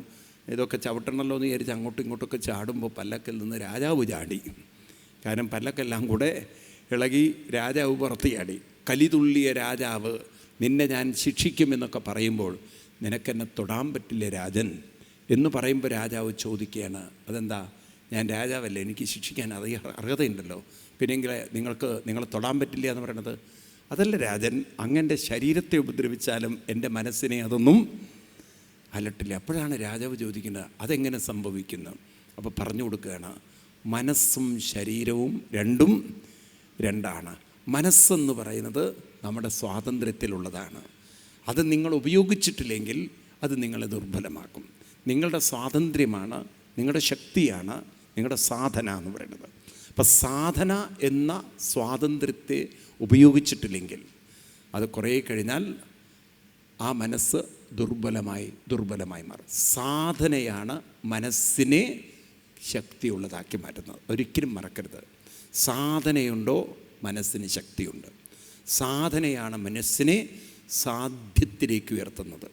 ഇതൊക്കെ ചവിട്ടണമല്ലോ എന്ന് വിചാരിച്ച് അങ്ങോട്ടും ഇങ്ങോട്ടൊക്കെ ചാടുമ്പോൾ പല്ലക്കിൽ നിന്ന് രാജാവ് ചാടി. കാരണം പല്ലക്കെല്ലാം കൂടെ ഇളകി രാജാവ് പുറത്ത് ചാടി. കലിതുള്ളിയ രാജാവ്, നിന്നെ ഞാൻ ശിക്ഷിക്കുമെന്നൊക്കെ പറയുമ്പോൾ നിനക്കെന്നെ തൊടാൻ പറ്റില്ല രാജൻ എന്ന് പറയുമ്പോൾ രാജാവ് ചോദിക്കുകയാണ്, അതെന്താ, ഞാൻ രാജാവല്ലേ, എനിക്ക് ശിക്ഷിക്കാൻ അർഹതയുണ്ടല്ലോ, പിന്നെങ്കിൽ നിങ്ങളെ തൊടാൻ പറ്റില്ല എന്ന് പറയണത് അതല്ല രാജൻ, അങ്ങൻ്റെ ശരീരത്തെ ഉപദ്രവിച്ചാലും എൻ്റെ മനസ്സിനെ അതൊന്നും അലട്ടില്ല. അപ്പോഴാണ് രാജാവ് ചോദിക്കുന്നത്, അതെങ്ങനെ സംഭവിക്കുന്നു? അപ്പോൾ പറഞ്ഞു കൊടുക്കുകയാണ്, മനസ്സും ശരീരവും രണ്ടും രണ്ടാണ്. മനസ്സെന്ന് പറയുന്നത് നമ്മുടെ സ്വാതന്ത്ര്യത്തിലുള്ളതാണ്. അത് നിങ്ങൾ ഉപയോഗിച്ചിട്ടില്ലെങ്കിൽ അത് നിങ്ങളെ ദുർബലമാക്കും. നിങ്ങളുടെ സ്വാതന്ത്ര്യമാണ്, നിങ്ങളുടെ ശക്തിയാണ് നിങ്ങളുടെ സാധന എന്ന് പറയുന്നത്. അപ്പം സാധന എന്ന സ്വാതന്ത്ര്യത്തെ ഉപയോഗിച്ചിട്ടില്ലെങ്കിൽ അത് കുറേ കഴിഞ്ഞാൽ ആ മനസ്സ് ദുർബലമായി മാറും. സാധനയാണ് മനസ്സിനെ ശക്തിയുള്ളതാക്കി മാറ്റുന്നത്. ഒരിക്കലും മറക്കരുത്. സാധനയുണ്ടോ മനസ്സിന് ശക്തിയുണ്ട്. സാധനയാണ് മനസ്സിനെ സാധ്യത്തിലേക്ക് ഉയർത്തുന്നത്.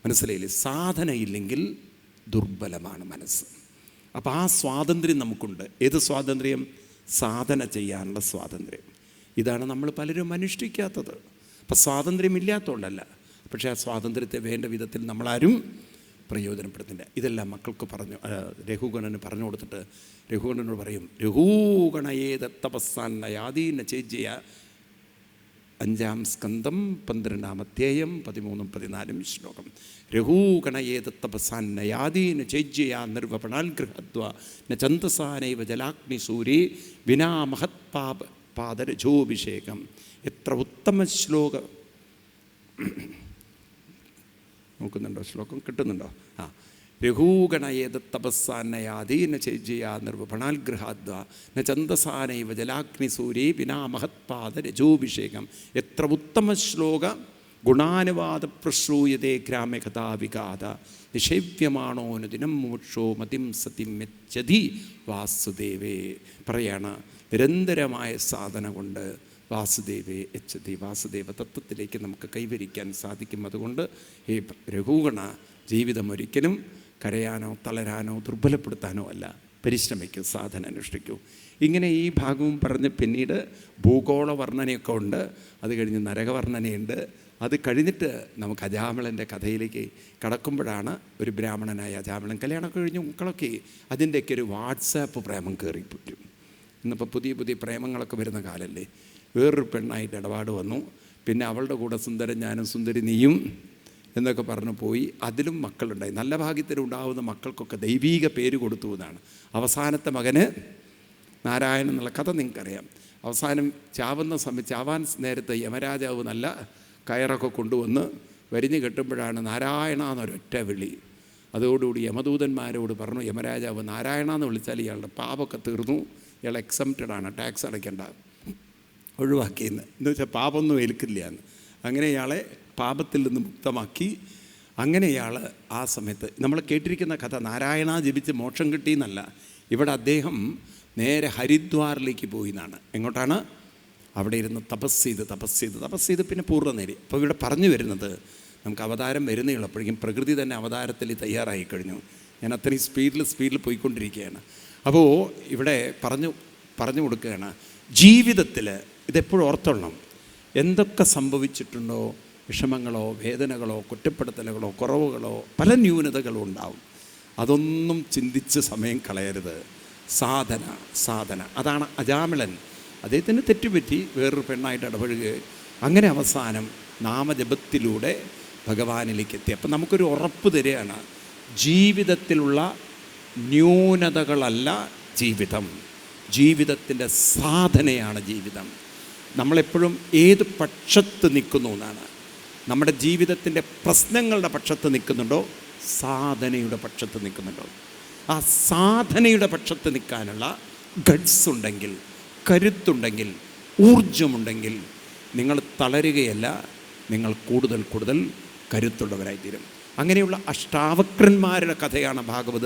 മനസ്സിലായില്ലേ? സാധനയില്ലെങ്കിൽ ദുർബലമാണ് മനസ്സ്. അപ്പോൾ ആ സ്വാതന്ത്ര്യം നമുക്കുണ്ട്. ഏത് സ്വാതന്ത്ര്യം? സാധന ചെയ്യാനുള്ള സ്വാതന്ത്ര്യം. ഇതാണ് നമ്മൾ പലരും അനുഷ്ഠിക്കാത്തത്. അപ്പം സ്വാതന്ത്ര്യമില്ലാത്തതുകൊണ്ടല്ല, പക്ഷേ ആ സ്വാതന്ത്ര്യത്തെ വേണ്ട വിധത്തിൽ നമ്മളാരും പ്രയോജനപ്പെടുത്തില്ല. ഇതെല്ലാം മക്കൾക്ക് രഘുഗണന് പറഞ്ഞു കൊടുത്തിട്ട് രഘുഗണനോട് പറയും, രഘൂഗണയേതപസ്സാന്നയാദീന ചേജ്യ 5-ാം സ്കന്ധം 12-ാം അധ്യായം 13-14 ശ്ലോകം. രഘൂഗണയേതപസ്സാന്നയാദീന ചേജ്യ നിർവപണാൽ ഗൃഹദ്വ ന ചന്തസാനൈവ ജലാഗ്നി സൂര്യേ വിനാ മഹത്പാദരജോഭിഷേകം. എത്ര ഉത്തമ ശ്ലോകം. നോക്കുന്നുണ്ടോ? ശ്ലോകം കിട്ടുന്നുണ്ടോ? രഘൂഗണയേതപസ്സാന്നയാദീന ചേജ്യ നിർവപണാൽ ഗൃഹാദ്വ ന ചന്തസാനൈവ ജലാഗ്നി സൂര്യേ വിനാ മഹത്പാദരജോഭിഷേകം. എത്ര ഉത്തമ ശ്ലോക ഗുണാനുവാദ പ്രശ്രൂയതേ ഗ്രാമ്യകഥാവികാത നിഷേവ്യമാണോനു ദിനം മോക്ഷോ മതിം സതിം മെച്ചതി വാസുദേവേ പറയാണ്. നിരന്തരമായ സാധന കൊണ്ട് വാസുദേവേ എച്ചതി, വാസുദേവ തത്വത്തിലേക്ക് നമുക്ക് കൈവരിക്കാൻ സാധിക്കും. അതുകൊണ്ട് ഈ രഘുഗണ ജീവിതം ഒരിക്കലും കരയാനോ തളരാനോ ദുർബലപ്പെടുത്താനോ അല്ല. പരിശ്രമിക്കൂ, സാധന അനുഷ്ഠിക്കൂ. ഇങ്ങനെ ഈ ഭാഗവും പറഞ്ഞ് പിന്നീട് ഭൂഗോള വർണ്ണനയൊക്കെ ഉണ്ട്. അത് കഴിഞ്ഞ് നരകവർണ്ണനയുണ്ട്. അത് കഴിഞ്ഞിട്ട് നമുക്ക് അജാമിളൻ്റെ കഥയിലേക്ക് കടക്കുമ്പോഴാണ് ഒരു ബ്രാഹ്മണനായ അജാമിളൻ കല്യാണമൊക്കെ കഴിഞ്ഞ് മക്കളൊക്കെ അതിൻ്റെയൊക്കെ ഒരു വാട്സാപ്പ് പ്രേമം കയറിപ്പറ്റും. ഇന്നിപ്പോൾ പുതിയ പുതിയ പ്രേമങ്ങളൊക്കെ വരുന്ന കാലമല്ലേ. വേറൊരു പെണ്ണായിട്ട് ഇടപാട് വന്നു. പിന്നെ അവളുടെ കൂടെ സുന്ദരൻ ഞാനും സുന്ദരി നീയും എന്നൊക്കെ പറഞ്ഞു പോയി. അതിലും മക്കളുണ്ടായി. നല്ല ഭാഗ്യത്തിലുണ്ടാവുന്ന മക്കൾക്കൊക്കെ ദൈവീക പേര് കൊടുത്തു എന്നാണ്. അവസാനത്തെ മകന് നാരായണൻ എന്നുള്ള കഥ നിങ്ങൾക്കറിയാം. അവസാനം ചാവാൻ നേരത്തെ യമരാജാവ് നല്ല കയറൊക്കെ കൊണ്ടുവന്ന് വരിഞ്ഞ് കെട്ടുമ്പോഴാണ് നാരായണ എന്നൊരൊറ്റ വിളി. അതോടുകൂടി യമദൂതന്മാരോട് പറഞ്ഞു, യമരാജാവ് നാരായണ എന്ന് വിളിച്ചാൽ ഇയാളുടെ പാപമൊക്കെ തീർന്നു, ഇയാൾ എക്സംപ്റ്റഡാണ്, ടാക്സ് അടയ്ക്കേണ്ട, ഒഴിവാക്കിയെന്ന്. എന്ന് വെച്ചാൽ പാപമൊന്നും ഏൽക്കില്ല എന്ന്. അങ്ങനെ ഇയാളെ പാപത്തിൽ നിന്ന് മുക്തമാക്കി. അങ്ങനെ ഇയാൾ ആ സമയത്ത് നമ്മൾ കേട്ടിരിക്കുന്ന കഥ നാരായണ ജപിച്ച് മോക്ഷം കിട്ടിയെന്നല്ല. ഇവിടെ അദ്ദേഹം നേരെ ഹരിദ്വാറിലേക്ക് പോയി എന്നാണ്. എങ്ങോട്ടാണ്? അവിടെ ഇരുന്ന് തപസ് ചെയ്ത് പിന്നെ പൂർണ്ണ നേടി. അപ്പോൾ ഇവിടെ പറഞ്ഞു വരുന്നത് നമുക്ക് അവതാരം വരുന്നേ ഉള്ളൂ. അപ്പോഴേക്കും പ്രകൃതി തന്നെ അവതാരത്തിൽ തയ്യാറായി കഴിഞ്ഞു. ഞാൻ അത്രയും സ്പീഡിൽ പോയിക്കൊണ്ടിരിക്കുകയാണ്. അപ്പോൾ ഇവിടെ പറഞ്ഞു കൊടുക്കുകയാണ്, ജീവിതത്തിൽ ഇതെപ്പോഴും ഓർത്തോളണം. എന്തൊക്കെ സംഭവിച്ചിട്ടുണ്ടോ, വിഷമങ്ങളോ വേദനകളോ കുറ്റപ്പെടുത്തലുകളോ കുറവുകളോ പല ന്യൂനതകളും ഉണ്ടാവും. അതൊന്നും ചിന്തിച്ച് സമയം കളയരുത്. സാധന അതാണ് അജാമിളൻ. അദ്ദേഹത്തിന് തെറ്റുപറ്റി വേറൊരു പെണ്ണായിട്ട് ഇടപഴകുക. അങ്ങനെ അവസാനം നാമജപത്തിലൂടെ ഭഗവാനിലേക്ക് എത്തി. അപ്പം നമുക്കൊരു ഉറപ്പ് തരികയാണ്, ജീവിതത്തിലുള്ള ന്യൂനതകളല്ല ജീവിതം, ജീവിതത്തിൻ്റെ സാധനയാണ് ജീവിതം. നമ്മളെപ്പോഴും ഏത് പക്ഷത്ത് നിൽക്കുന്നു എന്നാണ്. നമ്മുടെ ജീവിതത്തിൻ്റെ പ്രശ്നങ്ങളുടെ പക്ഷത്ത് നിൽക്കുന്നുണ്ടോ, സാധനയുടെ പക്ഷത്ത് നിൽക്കുന്നുണ്ടോ? ആ സാധനയുടെ പക്ഷത്ത് നിൽക്കാനുള്ള ഗഡ്സ് ഉണ്ടെങ്കിൽ, കരുത്തുണ്ടെങ്കിൽ, ഊർജമുണ്ടെങ്കിൽ നിങ്ങൾ തളരുകയല്ല, നിങ്ങൾ കൂടുതൽ കരുത്തുള്ളവരായിത്തീരും. അങ്ങനെയുള്ള അഷ്ടാവക്രന്മാരുടെ കഥയാണ്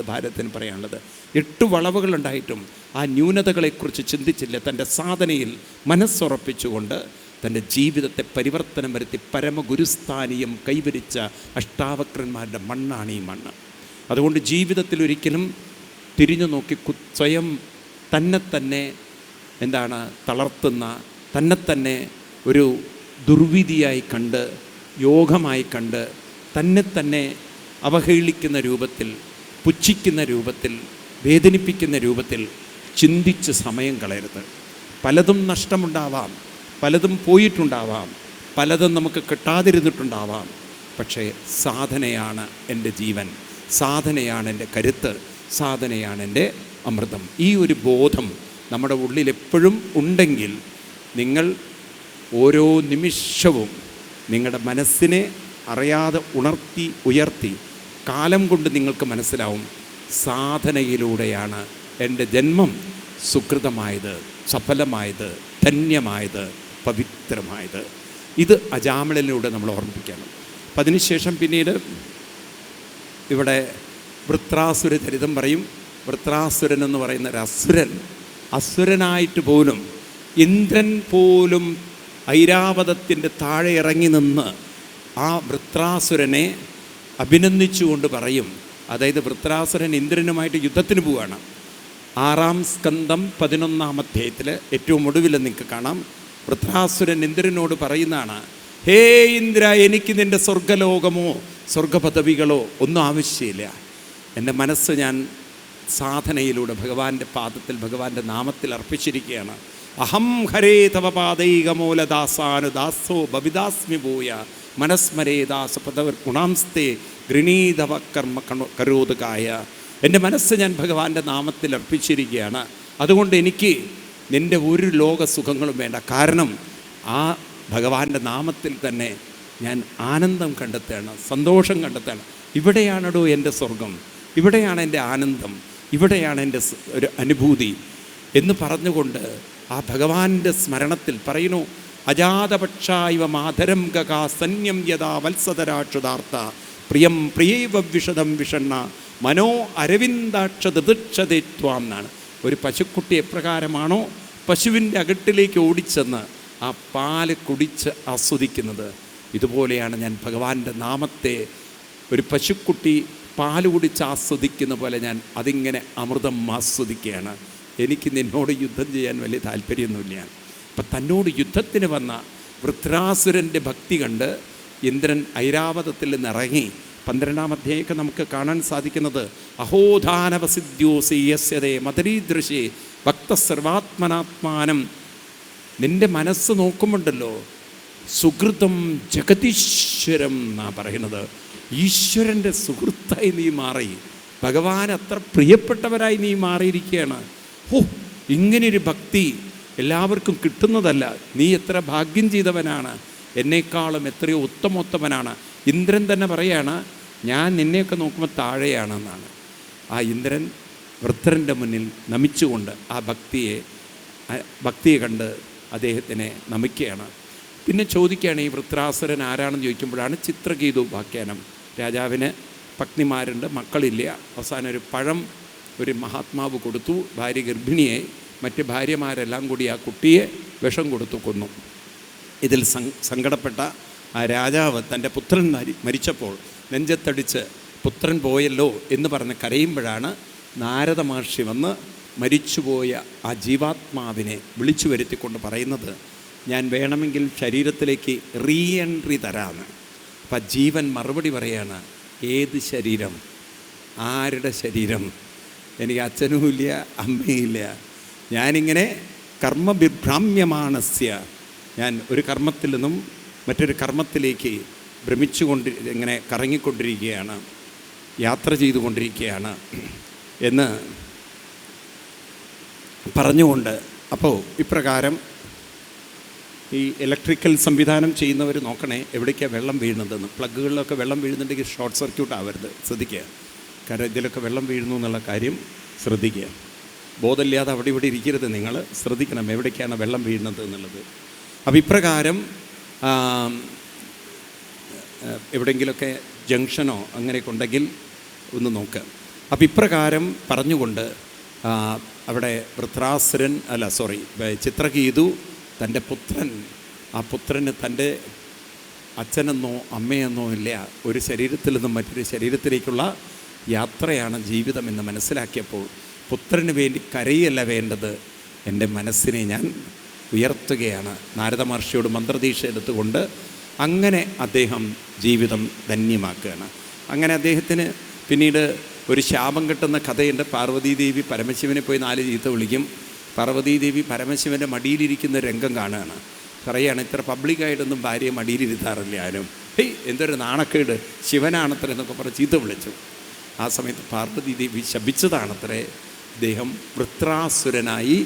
ഭാരതത്തിന് പറയാനുള്ളത്. 8 വളവുകളുണ്ടായിട്ടും ആ ന്യൂനതകളെക്കുറിച്ച് ചിന്തിച്ചില്ല. തൻ്റെ സാധനയിൽ മനസ്സുറപ്പിച്ചുകൊണ്ട് തൻ്റെ ജീവിതത്തെ പരിവർത്തനം വരുത്തി പരമഗുരുസ്ഥാനീയം കൈവരിച്ച അഷ്ടാവക്രന്മാരുടെ മണ്ണാണ് ഈ മണ്ണ്. അതുകൊണ്ട് ജീവിതത്തിൽ ഒരിക്കലും തിരിഞ്ഞു നോക്കി സ്വയം തന്നെ തളർത്തുന്ന, തന്നെ ഒരു ദുർവിധിയായി കണ്ട്, യോഗമായി കണ്ട്, തന്നെ അവഹേളിക്കുന്ന രൂപത്തിൽ, പുച്ഛിക്കുന്ന രൂപത്തിൽ, വേദനിപ്പിക്കുന്ന രൂപത്തിൽ ചിന്തിച്ച് സമയം കളയരുത്. പലതും നഷ്ടമുണ്ടാവാം, പലതും പോയിട്ടുണ്ടാവാം, പലതും നമുക്ക് കിട്ടാതിരുന്നിട്ടുണ്ടാവാം. പക്ഷേ സാധനയാണ് എൻ്റെ ജീവൻ, സാധനയാണ് എൻ്റെ കരുത്ത്, സാധനയാണ് എൻ്റെ അമൃതം. ഈ ഒരു ബോധം നമ്മുടെ ഉള്ളിൽ എപ്പോഴും ഉണ്ടെങ്കിൽ നിങ്ങൾ ഓരോ നിമിഷവും നിങ്ങളുടെ മനസ്സിനെ അറിയാതെ ഉയർത്തി കാലം കൊണ്ട് നിങ്ങൾക്ക് മനസ്സിലാവും, സാധനയിലൂടെയാണ് എൻ്റെ ജന്മം സുകൃതമായത്, സഫലമായത്, ധന്യമായത്, പവിത്രമായത്. ഇത് അജാമിളനിലൂടെ നമ്മൾ ഓർമ്മിപ്പിക്കണം. അപ്പം അതിനുശേഷം പിന്നീട് ഇവിടെ വൃത്രാസുര ചരിതം പറയും. വൃത്രാസുരൻ എന്ന് പറയുന്ന ഒരു അസുരനായിട്ട് പോലും, ഇന്ദ്രൻ പോലും ഐരാവതത്തിൻ്റെ താഴെ ഇറങ്ങി നിന്ന് ആ വൃത്രാസുരനെ അഭിനന്ദിച്ചുകൊണ്ട് പറയും. അതായത് വൃത്രാസുരൻ ഇന്ദ്രനുമായിട്ട് യുദ്ധത്തിന് പോവുകയാണ്. 6-ാം സ്കന്ധം 11-ാം അധ്യായത്തിൽ ഏറ്റവും ഒടുവിൽ നിങ്ങൾക്ക് കാണാം. വൃത്രാസുരൻ ഇന്ദ്രനോട് പറയുന്നതാണ്, ഹേ ഇന്ദ്ര, എനിക്ക് നിൻ്റെ സ്വർഗലോകമോ സ്വർഗപദവികളോ ഒന്നും ആവശ്യമില്ല. എൻ്റെ മനസ്സ് ഞാൻ സാധനയിലൂടെ ഭഗവാന്റെ പാദത്തിൽ, ഭഗവാന്റെ നാമത്തിൽ അർപ്പിച്ചിരിക്കുകയാണ്. അഹം ഹരേ തവ പാദൈകമൂലദാസാനുദാസോ ബവിദാസ്മി ഭൂയ മനസ്മരേദാസപദവർ ഗുണാംസ്തേ ഗൃണീതവ കർമ്മ കരോതുകായ. എൻ്റെ മനസ്സ് ഞാൻ ഭഗവാന്റെ നാമത്തിൽ അർപ്പിച്ചിരിക്കുകയാണ്. അതുകൊണ്ട് എനിക്ക് നിൻ്റെ ഒരു ലോക സുഖങ്ങളും വേണ്ട. കാരണം ആ ഭഗവാന്റെ നാമത്തിൽ തന്നെ ഞാൻ ആനന്ദം കണ്ടെത്തുകയാണ്, സന്തോഷം കണ്ടെത്തുകയാണ്. ഇവിടെയാണോ എൻ്റെ സ്വർഗം, ഇവിടെയാണ് എൻ്റെ ആനന്ദം, ഇവിടെയാണ് എൻ്റെ ഒരു അനുഭൂതി എന്ന് പറഞ്ഞുകൊണ്ട് ആ ഭഗവാന്റെ സ്മരണത്തിൽ പറയുന്നു. അജാതപക്ഷായവ മാതരം ഗകാ സന്യം യഥാ വത്സതരാക്ഷുതാർത്ത പ്രിയം പ്രിയൈവ വിഷദം വിഷണ്ണ മനോ അരവിന്ദാക്ഷതിക്ഷതേ ത്വാം എന്നാണ്. ഒരു പശുക്കുട്ടി എപ്രകാരമാണോ പശുവിൻ്റെ അകട്ടിലേക്ക് ഓടിച്ചെന്ന് ആ പാല് കുടിച്ച് ആസ്വദിക്കുന്നത്, ഇതുപോലെയാണ് ഞാൻ ഭഗവാന്റെ നാമത്തെ ഒരു പശുക്കുട്ടി പാല് കുടിച്ച് ആസ്വദിക്കുന്ന പോലെ ഞാൻ അതിങ്ങനെ അമൃതം ആസ്വദിക്കുകയാണ്. എനിക്ക് നിന്നോട് യുദ്ധം ചെയ്യാൻ വലിയ താല്പര്യമൊന്നുമില്ല. അപ്പം തന്നോട് യുദ്ധത്തിന് വന്ന വൃത്രാസുരൻ്റെ ഭക്തി കണ്ട് ഇന്ദ്രൻ ഐരാവതത്തിൽ നിന്നിറങ്ങി 12-ാം അധ്യായമൊക്കെ നമുക്ക് കാണാൻ സാധിക്കുന്നത് അഹോധാനവസിദ്ധ്യോസി യസ്യതേ മദരീദൃശേ ഭക്തസർവാത്മനാത്മാനം. നിൻ്റെ മനസ്സ് നോക്കുമ്പോണ്ടല്ലോ സുഹൃതം ജഗതീശ്വരം എന്നാണ് പറയുന്നത്. ഈശ്വരൻ്റെ സുഹൃത്തായി നീ മാറി, ഭഗവാൻ അത്ര പ്രിയപ്പെട്ടവരായി നീ മാറിയിരിക്കുകയാണ്. ഇങ്ങനെയൊരു ഭക്തി എല്ലാവർക്കും കിട്ടുന്നതല്ല. നീ എത്ര ഭാഗ്യം ചെയ്തവനാണ്, എന്നേക്കാളും എത്രയോ ഉത്തമോത്തമനാണ്. ഇന്ദ്രൻ തന്നെ പറയാണ്, ഞാൻ നിന്നെയൊക്കെ നോക്കുമ്പോൾ താഴെയാണെന്നാണ്. ആ ഇന്ദ്രൻ വൃത്രൻ്റെ മുന്നിൽ നമിച്ചുകൊണ്ട് ആ ഭക്തിയെ കണ്ട് അദ്ദേഹത്തിനെ നമിക്കുകയാണ്. പിന്നെ ചോദിക്കുകയാണ്, ഈ വൃത്രാസുരൻ ആരാണെന്ന് ചോദിക്കുമ്പോഴാണ് ചിത്രകേതു ഉപാഖ്യാനം. രാജാവിന് പത്നിമാരുണ്ട്, മക്കളില്ല. അവസാനം ഒരു പഴം ഒരു മഹാത്മാവ് കൊടുത്തു, ഭാര്യ ഗർഭിണിയെ. മറ്റ് ഭാര്യമാരെല്ലാം കൂടി ആ കുട്ടിയെ വിഷം കൊടുത്തു കൊന്നു. ഇതിൽ സങ്കടപ്പെട്ട ആ രാജാവ് തൻ്റെ പുത്രൻ മരിച്ചപ്പോൾ നെഞ്ചത്തടിച്ച് പുത്രൻ പോയല്ലോ എന്ന് പറഞ്ഞ് കരയുമ്പോഴാണ് നാരദ മഹർഷി വന്ന് മരിച്ചുപോയ ആ ജീവാത്മാവിനെ വിളിച്ചു വരുത്തിക്കൊണ്ട് പറയുന്നത്, ഞാൻ വേണമെങ്കിൽ ശരീരത്തിലേക്ക് റീ എൻട്രി തരാമെന്ന്. അപ്പം ജീവൻ മറുപടി പറയാണ്, ഏത് ശരീരം, ആരുടെ ശരീരം? എനിക്ക് അച്ഛനുമില്ല അമ്മയില്ല. ഞാനിങ്ങനെ കർമ്മവിഭ്രാമ്യമാണസ്യ, ഞാൻ ഒരു കർമ്മത്തിൽ നിന്നും മറ്റൊരു കർമ്മത്തിലേക്ക് ഇങ്ങനെ കറങ്ങിക്കൊണ്ടിരിക്കുകയാണ്, യാത്ര ചെയ്തുകൊണ്ടിരിക്കുകയാണ് എന്ന് പറഞ്ഞുകൊണ്ട്. അപ്പോൾ ഇപ്രകാരം ഈ ഇലക്ട്രിക്കൽ സംവിധാനം ചെയ്യുന്നവർ നോക്കണേ എവിടേക്കാണ് വെള്ളം വീഴുന്നതെന്ന്. പ്ലഗുകളിലൊക്കെ വെള്ളം വീഴുന്നുണ്ടെങ്കിൽ ഷോർട്ട് സർക്യൂട്ട് ആവരുത്, ശ്രദ്ധിക്കുക. കാരണം ഇതിലൊക്കെ വെള്ളം വീഴുന്നു എന്നുള്ള കാര്യം ശ്രദ്ധിക്കുക. ബോധമില്ലാതെ അവിടെ ഇവിടെ ഇരിക്കരുത്, നിങ്ങൾ ശ്രദ്ധിക്കണം എവിടേക്കാണ് വെള്ളം വീഴുന്നത് എന്നുള്ളത്. അപ്പോൾ ഇപ്രകാരം എവിടെയെങ്കിലുമൊക്കെ ജംഗ്ഷനോ അങ്ങനെയൊക്കെ ഉണ്ടെങ്കിൽ ഒന്ന് നോക്കുക. അപ്പോൾ ഇപ്രകാരം പറഞ്ഞുകൊണ്ട് അവിടെ ചിത്രകേതു തൻ്റെ പുത്രൻ, ആ പുത്രന് തൻ്റെ അച്ഛനെന്നോ അമ്മയെന്നോ ഇല്ല, ഒരു ശരീരത്തിൽ നിന്നും മറ്റൊരു ശരീരത്തിലേക്കുള്ള യാത്രയാണ് ജീവിതമെന്ന് മനസ്സിലാക്കിയപ്പോൾ പുത്രന് വേണ്ടി കരയല്ല വേണ്ടത്, എൻ്റെ മനസ്സിനെ ഞാൻ ഉയർത്തുകയാണ്. നാരദ മഹർഷിയോട് മന്ത്രദീക്ഷ എടുത്തുകൊണ്ട് അങ്ങനെ അദ്ദേഹം ജീവിതം ധന്യമാക്കുകയാണ്. അങ്ങനെ അദ്ദേഹത്തിന് പിന്നീട് ഒരു ശാപം കിട്ടുന്ന കഥയുണ്ട്. പാർവതീദേവി പരമശിവനെ പോയി 4 ചീത്ത വിളിക്കും. പാർവതീദേവി പരമശിവൻ്റെ മടിയിലിരിക്കുന്ന രംഗം കാണുകയാണ്. പറയുകയാണ്, ഇത്ര പബ്ലിക്കായിട്ടൊന്നും ഭാര്യയെ മടിയിലിരുത്താറില്ല ആരും. എന്തൊരു നാണക്കേട്, ശിവനാണത്രേ എന്നൊക്കെ പറഞ്ഞ് ചീത്ത വിളിച്ചു. ആ സമയത്ത് പാർവതീദേവി ശപിച്ചതാണത്രേ അദ്ദേഹം വൃത്രാസുരനായി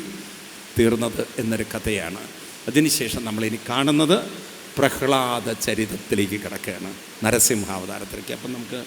തീർന്നത് എന്നൊരു കഥയാണ്. അതിനുശേഷം നമ്മളിനി കാണുന്നത് പ്രഹ്ലാദ ചരിതത്തിലേക്ക് കിടക്കുകയാണ്, നരസിംഹാവതാരത്തിലേക്ക്. അപ്പം നമുക്ക്